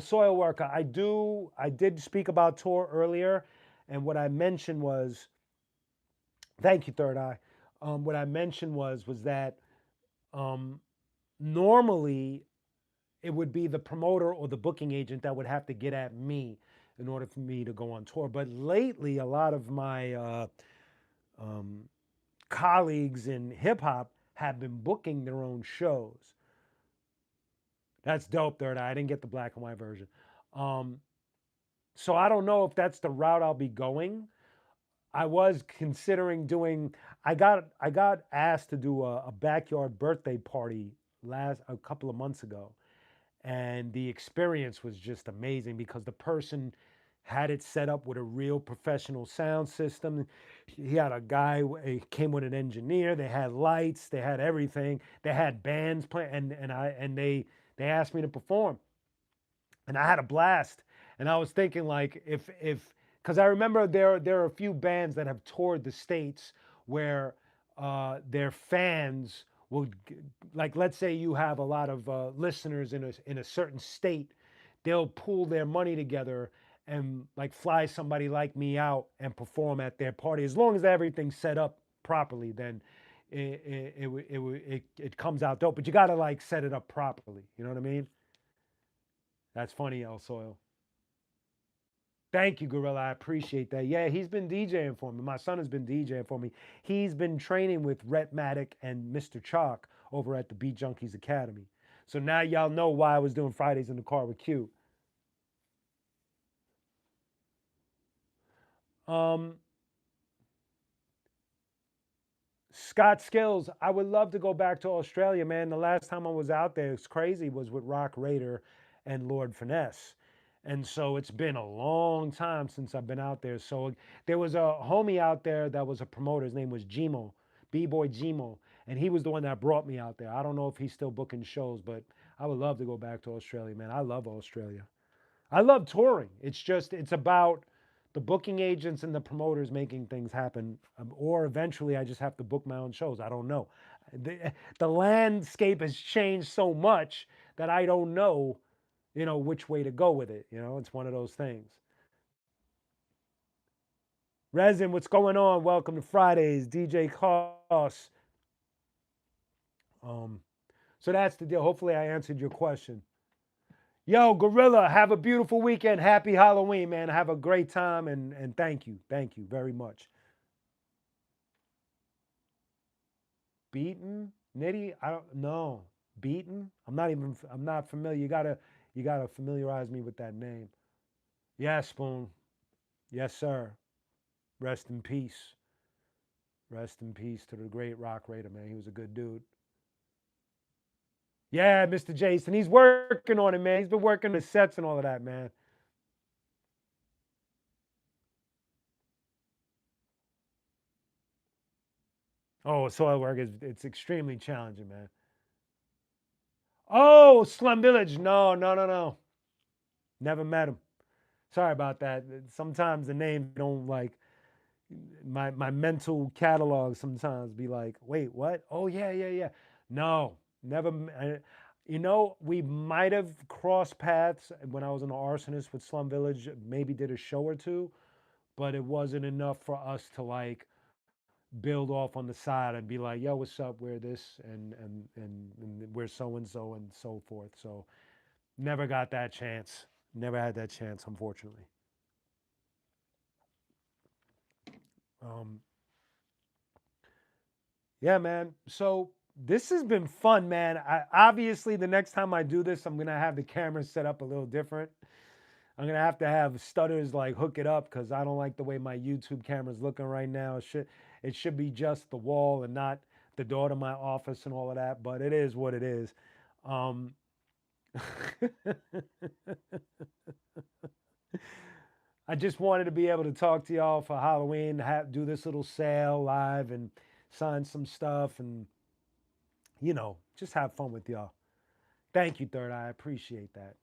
Soil Worker, I did speak about tour earlier, and what I mentioned was, thank you, Third Eye. What I mentioned was that um, normally it would be the promoter or the booking agent that would have to get at me in order for me to go on tour. But lately, a lot of my um, colleagues in hip hop have been booking their own shows. That's dope, Third Eye. I didn't get the black and white version. Um, so I don't know if that's the route I'll be going. I was considering doing. I got asked to do a backyard birthday party last a couple of months ago, and the experience was just amazing because the person had it set up with a real professional sound system. He had a guy. He came with an engineer. They had lights. They had everything. They had bands playing, and they asked me to perform, and I had a blast. And I was thinking like if because I remember there are a few bands that have toured the states where their fans will like let's say you have a lot of listeners in a certain state, they'll pool their money together and like fly somebody like me out and perform at their party as long as everything's set up properly. Then it comes out dope. But you got to like set it up properly. You know what I mean? That's funny, El Soil. Thank you, Gorilla. I appreciate that. Yeah, he's been DJing for me. My son has been DJing for me. He's been training with Rhett Matic and Mr. Chalk over at the Beat Junkies Academy. So now y'all know why I was doing Fridays in the car with Q. Um, Scott Skills, I would love to go back to Australia, man. The last time I was out there, it's crazy, was with Rock Raider and Lord Finesse. And so it's been a long time since I've been out there. So there was a homie out there that was a promoter. His name was Gmo, B-Boy Gmo. And he was the one that brought me out there. I don't know if he's still booking shows, but I would love to go back to Australia, man. I love Australia. I love touring. It's about the booking agents and the promoters making things happen. Or eventually I just have to book my own shows. I don't know. The landscape has changed so much that I don't know, which way to go with it. It's one of those things. Resin, what's going on? Welcome to Fridays. DJ Cost. Um, so that's the deal. Hopefully I answered your question. Yo, Gorilla, have a beautiful weekend. Happy Halloween, man. Have a great time and thank you. Thank you very much. Beaten? Nitty? I don't know. Beaten? I'm not familiar. You gotta familiarize me with that name. Yeah, Spoon. Yes, sir. Rest in peace. Rest in peace to the great Rock Raider, man. He was a good dude. Yeah, Mr. Jason. He's working on it, man. He's been working the sets and all of that, man. Oh, soil work is it's extremely challenging, man. Oh, Slum Village. No, no, no, no. Never met him. Sorry about that. Sometimes the names don't like my mental catalog. Sometimes be like, wait, what? Oh yeah, yeah, yeah. No, never. You know, we might have crossed paths when I was an arsonist with Slum Village. Maybe did a show or two, but it wasn't enough for us to like build off on the side and be like, yo, what's up? We're this and we're so and so forth. So never got that chance. Never had that chance, unfortunately. Um, yeah, man. So this has been fun, man. Obviously, the next time I do this, I'm gonna have the camera set up a little different. I'm gonna have to have Stutters like hook it up because I don't like the way my YouTube camera's looking right now. It should be just the wall and not the door to my office and all of that. But it is what it is. Um, I just wanted to be able to talk to y'all for Halloween, do this little sale live and sign some stuff and just have fun with y'all. Thank you, Third Eye. I appreciate that.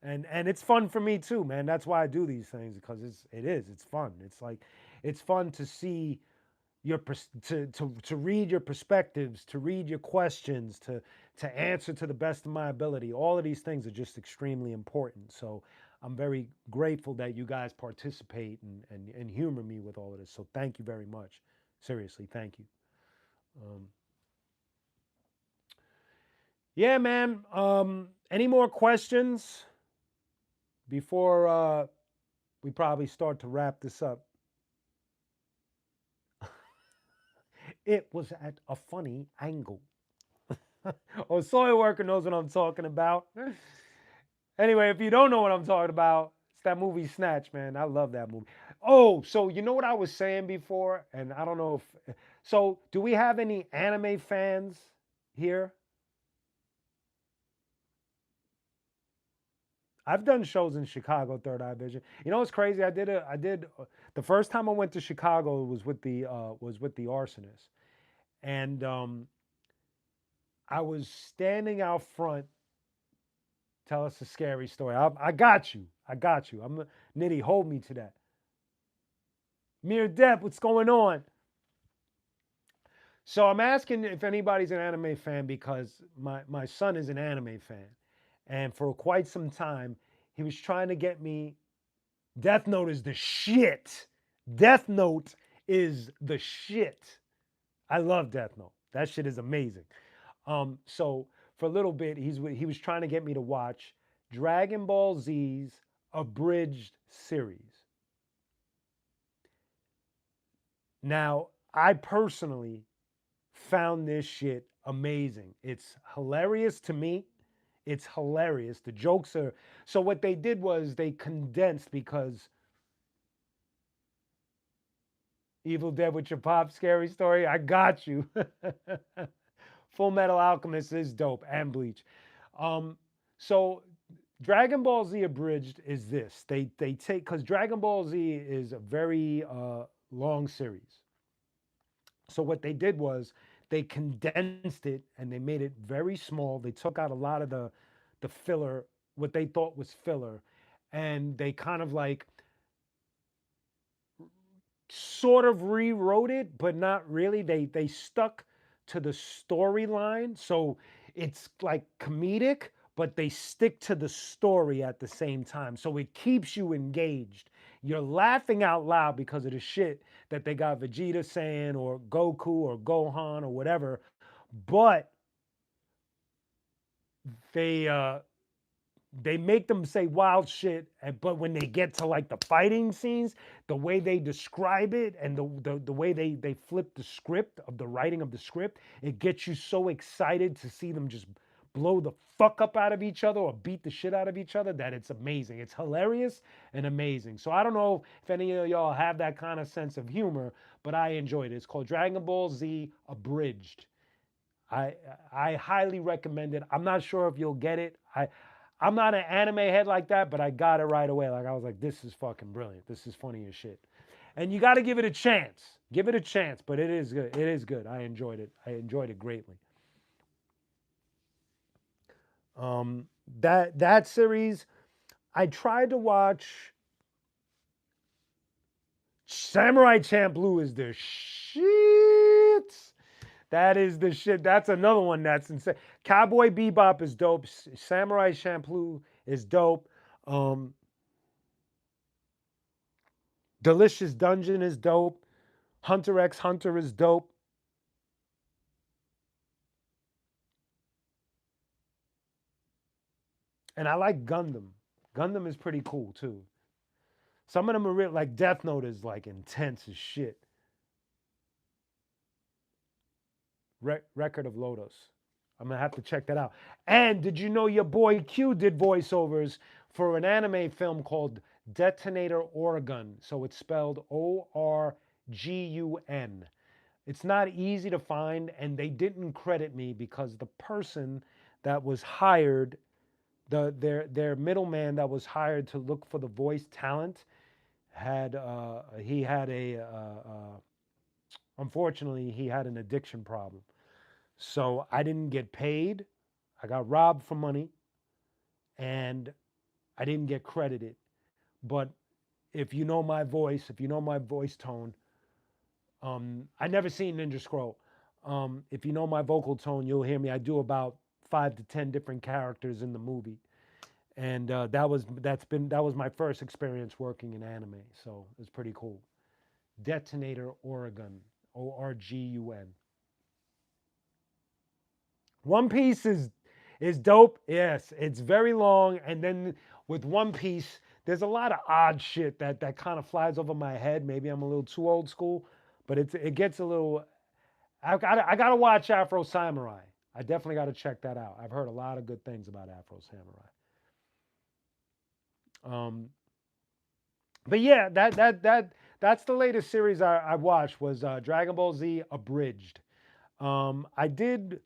And it's fun for me too, man. That's why I do these things because it's fun. It's like it's fun to see to read your perspectives, to read your questions, to answer to the best of my ability. All of these things are just extremely important. So I'm very grateful that you guys participate and humor me with all of this. So thank you very much. Seriously, thank you. Um, yeah, man. Any more questions before we probably start to wrap this up? It was at a funny angle. Oh, soil worker knows what I'm talking about. Anyway, if you don't know what I'm talking about, it's that movie Snatch, man. I love that movie. Oh, so you know what I was saying before, and I don't know if so. Do we have any anime fans here? I've done shows in Chicago, Third Eye Vision. You know what's crazy? The first time I went to Chicago was with the arsonist, and I was standing out front. Tell us a scary story. I got you. I got you. Nitty. Hold me to that. Mere Depth, what's going on? So I'm asking if anybody's an anime fan because my son is an anime fan, and for quite some time he was trying to get me. Death Note is the shit. Death Note is the shit. I love Death Note. That shit is amazing. So for a little bit, he was trying to get me to watch Dragon Ball Z's abridged series. Now, I personally found this shit amazing. It's hilarious to me. It's hilarious. The jokes are so what they did was they condensed because Evil Dead with your pop scary story. I got you. Full Metal Alchemist is dope and Bleach. Um, so Dragon Ball Z abridged is this. They take because Dragon Ball Z is a very long series. So what they did was they condensed it and they made it very small. They took out a lot of the filler, what they thought was filler, and they kind of like sort of rewrote it, but not really. They stuck to the storyline, so it's like comedic, but they stick to the story at the same time. So it keeps you engaged. You're laughing out loud because of the shit that they got Vegeta saying or Goku or Gohan or whatever, but they uh they make them say wild shit, but when they get to like the fighting scenes, the way they describe it and the way they flip the script of the writing of the script, it gets you so excited to see them just blow the fuck up out of each other or beat the shit out of each other that it's amazing. It's hilarious and amazing. So I don't know if any of y'all have that kind of sense of humor, but I enjoyed it. It's called Dragon Ball Z Abridged. I I highly recommend it. I'm not sure if you'll get it. I'm not an anime head like that, but I got it right away. Like I was like, this is fucking brilliant. This is funny as shit. And you got to give it a chance. Give it a chance, but it is good. It is good. I enjoyed it. I enjoyed it greatly. Um, that series, I tried to watch. Samurai Champloo is the shit. That is the shit. That's another one that's insane. Cowboy Bebop is dope. Samurai Champloo is dope. Um, Delicious Dungeon is dope. Hunter x Hunter is dope. And I like Gundam. Gundam is pretty cool too. Some of them are real, like Death Note is like intense as shit. Record of Lotus. I'm gonna have to check that out. And did you know your boy Q did voiceovers for an anime film called Detonator Oregon? So it's spelled Orgun. It's not easy to find, and they didn't credit me because the person that was hired, their middleman that was hired to look for the voice talent, had he had a unfortunately he had an addiction problem. So I didn't get paid. I got robbed for money, and I didn't get credited. But if you know my voice, if you know my voice tone, I never seen Ninja Scroll. If you know my vocal tone, you'll hear me. I do about 5 to 10 different characters in the movie, and that was my first experience working in anime, so it's pretty cool. Detonator Oregon, Orgun. One Piece is dope. Yes, it's very long, and then with One Piece, there's a lot of odd shit that kind of flies over my head. Maybe I'm a little too old school, but it gets a little. I gotta watch Afro Samurai. I definitely got to check that out. I've heard a lot of good things about Afro Samurai. Um, but yeah, that's the latest series I watched was Dragon Ball Z Abridged. I did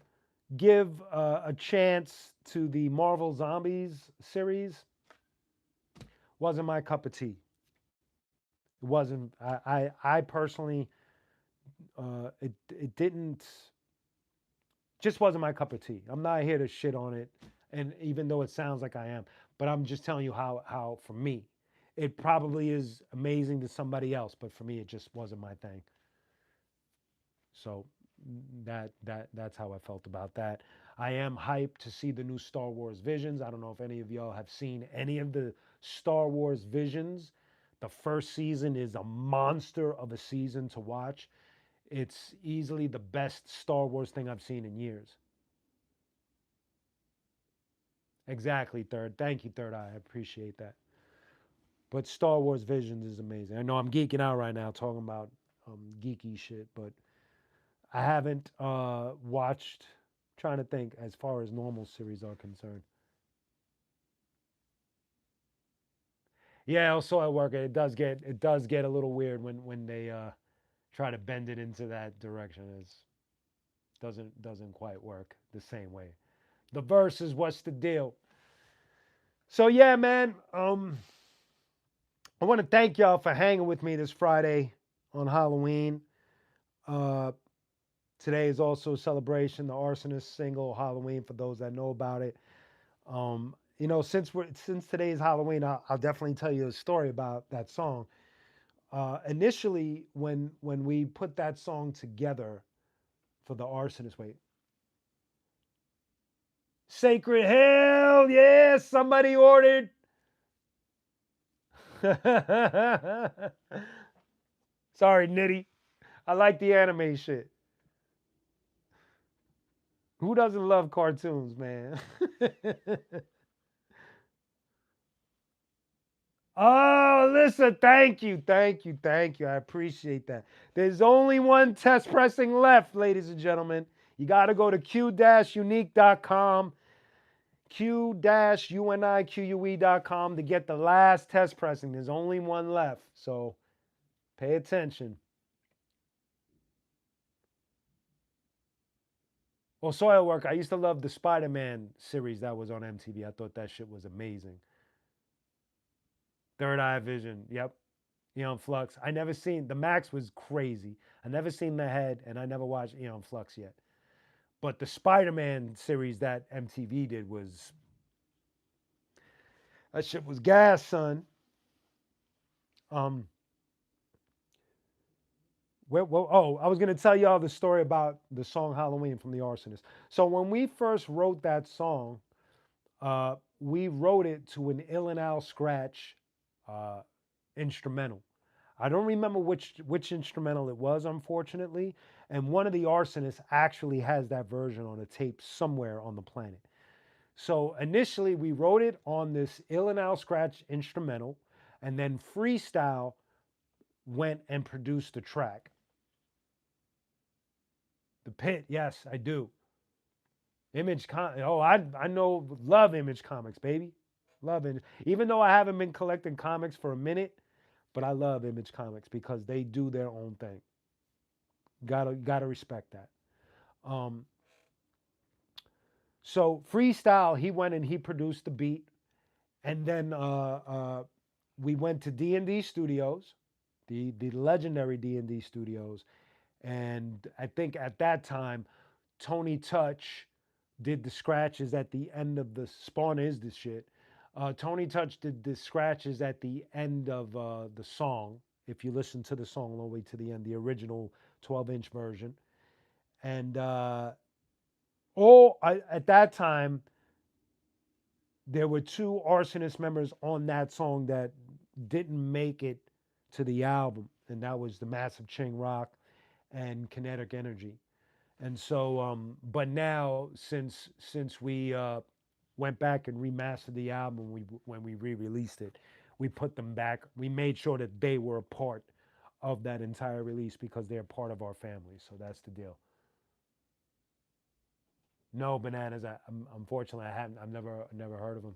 give a chance to the Marvel Zombies series. Wasn't my cup of tea. It wasn't. I personally, it didn't. Just wasn't my cup of tea. I'm not here to shit on it, and even though it sounds like I am, but I'm just telling you how for me, it probably is amazing to somebody else, but for me, it just wasn't my thing. So that's how I felt about that. I am hyped to see the new Star Wars Visions. I don't know if any of y'all have seen any of the Star Wars Visions. The first season is a monster of a season to watch. It's easily the best Star Wars thing I've seen in years. Exactly, third. Thank you, third eye. I appreciate that. But Star Wars Visions is amazing. I know I'm geeking out right now talking about geeky shit, but I haven't watched. Trying to think as far as normal series are concerned. Yeah, also at work it does get a little weird when they try to bend it into that direction. It doesn't quite work the same way. The verse is what's the deal. So yeah, man. I want to thank y'all for hanging with me this Friday on Halloween. Uh, Today is also a celebration, the Arsonist single Halloween for those that know about it. Since today is Halloween, I'll definitely tell you a story about that song. Initially, when we put that song together for the Arsonist, wait, Sacred Hell, yes, somebody ordered. Sorry, Nitty. I like the anime shit. Who doesn't love cartoons, man? Oh, listen, thank you, thank you, thank you. I appreciate that. There's only one test pressing left, ladies and gentlemen. You got to go to q-unique.com, q-unique.com to get the last test pressing. There's only one left, so pay attention. Well, Soil Work, I used to love the Spider-Man series that was on MTV. I thought that shit was amazing. Third Eye Vision, yep. Eon Flux. I never seen the Max was crazy. I never seen the Head, and I never watched Eon Flux yet. But the Spider-Man series that MTV did was That shit was gas, son. Um, oh, I was gonna tell y'all the story about the song Halloween from the Arsonist. So when we first wrote that song, we wrote it to an Ill and Al scratch uh, instrumental. I don't remember which instrumental it was, unfortunately. And one of the arsonists actually has that version on a tape somewhere on the planet. So initially, we wrote it on this Ill and Al scratch instrumental, and then Freestyle went and produced the track. The Pit, yes, I do. I know, love Image Comics, baby, love it. Even though I haven't been collecting comics for a minute, but I love Image Comics because they do their own thing. Gotta respect that. Um, so Freestyle, he went and he produced the beat, and then we went to D&D Studios, the legendary D&D Studios, and I think at that time Tony Touch did the scratches at the end of the Spawn is the shit. Tony Touch did the scratches at the end of the song. If you listen to the song all the way to the end, the original 12-inch version, and at that time there were two Arsonist members on that song that didn't make it to the album, and that was the Massive Ching Rock and Kinetic Energy. And so, but now since we went back and remastered the album, when we re-released it, we put them back. We made sure that they were a part of that entire release because they're part of our family. So that's the deal. No bananas. Unfortunately, I haven't. I've never heard of them.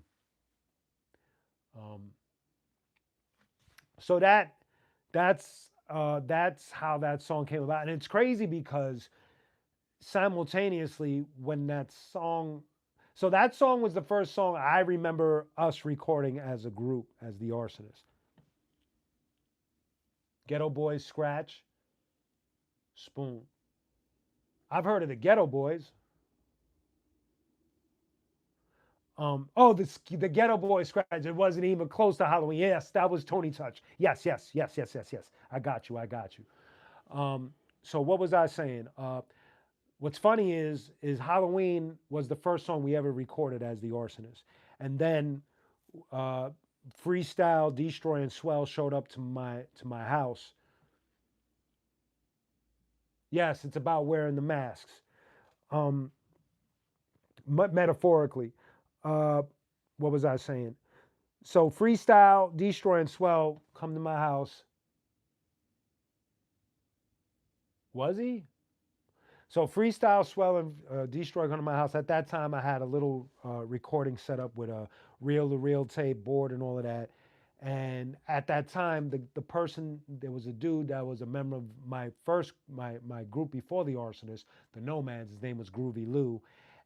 Um, so that's how that song came about, and it's crazy because simultaneously when that song, so that song was the first song I remember us recording as a group as the Arsonist. Ghetto Boys scratch, Spoon. I've heard of the Ghetto Boys. The Ghetto Boys scratch. It wasn't even close to Halloween. Yes, that was Tony Touch. Yes. I got you. I got you. So what was I saying? What's funny is Halloween was the first song we ever recorded as the Arsonist, and then uh, Freestyle, Destroy, and Swell showed up to my house. Yes, it's about wearing the masks, um, metaphorically. Uh, what was I saying? So Freestyle, Destroy, and Swell come to my house. Was he? So Freestyle, Swell, and Destroy come to my house. At that time, I had a little recording set up with a reel-to-reel tape board and all of that. And at that time, the person, there was a dude that was a member of my group before the Arsonist, the Nomads. His name was Groovy Lou,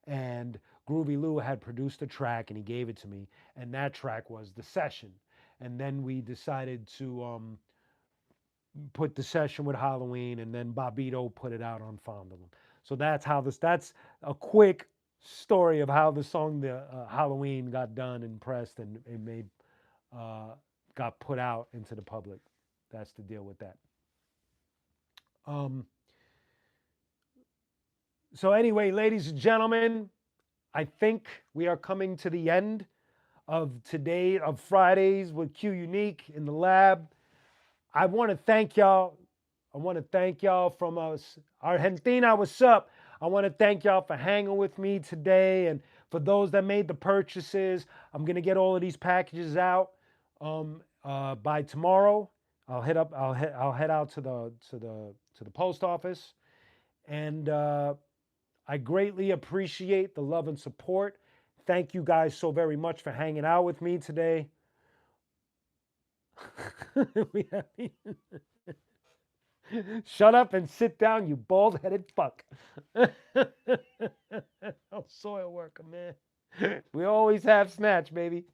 and Groovy Lou had produced a track and he gave it to me, and that track was The Session. And then we decided to put The Session with Halloween, and then Bobito put it out on Fondle 'em. So that's a quick story of how the song the Halloween got done and pressed and made uh, got put out into the public. That's the deal with that. Um, so anyway, ladies and gentlemen, I think we are coming to the end of Fridays with qunique in the lab. I want to thank y'all. I want to thank y'all from us, Argentina. What's up? I want to thank y'all for hanging with me today, and for those that made the purchases. I'm gonna get all of these packages out by tomorrow. I'll head up. I'll head out to the post office, and I greatly appreciate the love and support. Thank you guys so very much for hanging out with me today. Shut up and sit down, you bald headed fuck. Oh, soil worker, man. We always have snatch, baby.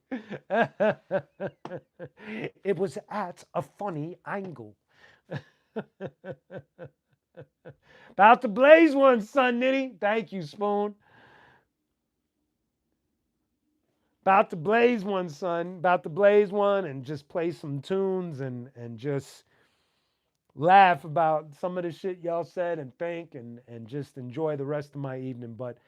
It was at a funny angle. About to blaze one, son, Nitty. Thank you, Spoon. About to blaze one, son. About to blaze one and just play some tunes and just laugh about some of the shit y'all said and think and just enjoy the rest of my evening. But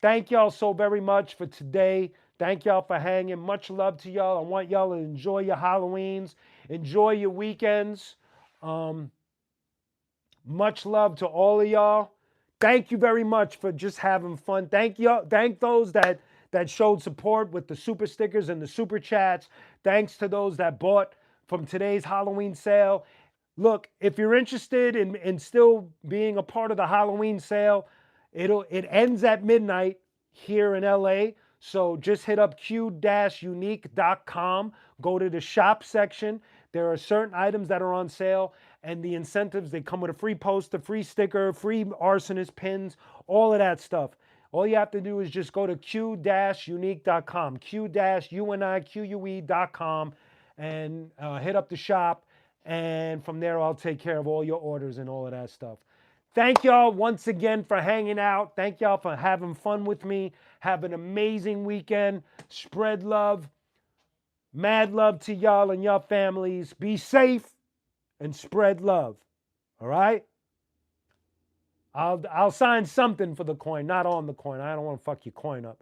thank y'all so very much for today. Thank y'all for hanging. Much love to y'all. I want y'all to enjoy your Halloweens, enjoy your weekends. Um, Much love to all of y'all. Thank you very much for just having fun. Thank y'all. Thank those that showed support with the super stickers and the super chats. Thanks to those that bought from today's Halloween sale. Look, if you're interested in still being a part of the Halloween sale, it ends at midnight here in LA. So just hit up q-unique.com, go to the shop section. There are certain items that are on sale, and the incentives, they come with a free poster, free sticker, free arsonist pins, all of that stuff. All you have to do is just go to q-unique.com, q-unique.com, and hit up the shop. And from there, I'll take care of all your orders and all of that stuff. Thank y'all once again for hanging out. Thank y'all for having fun with me. Have an amazing weekend. Spread love. Mad love to y'all and your families. Be safe and spread love. All right? I'll sign something for the coin, not on the coin. I don't want to fuck your coin up.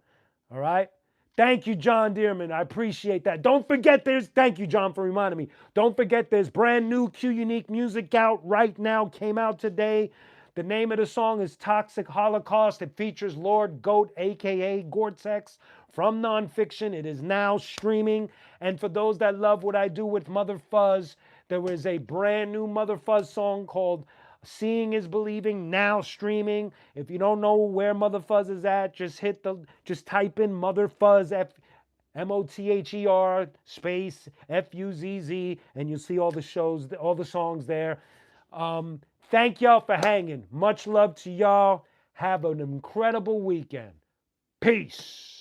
All right? Thank you, John Dearman. I appreciate that. Don't forget thank you, John, for reminding me. Don't forget there's brand new Q Unique music out right now, came out today. The name of the song is Toxic Holocaust. It features Lord Goat, aka Gore-Tex, from Nonfiction. It is now streaming. And for those that love what I do with Mother Fuzz, there is a brand new Mother Fuzz song called Seeing is Believing, now streaming. If you don't know where Mother Fuzz is at, just type in Mother Fuzz, MOTHER space FUZZ, and you'll see all the shows, all the songs there. Thank y'all for hanging. Much love to y'all. Have an incredible weekend. Peace.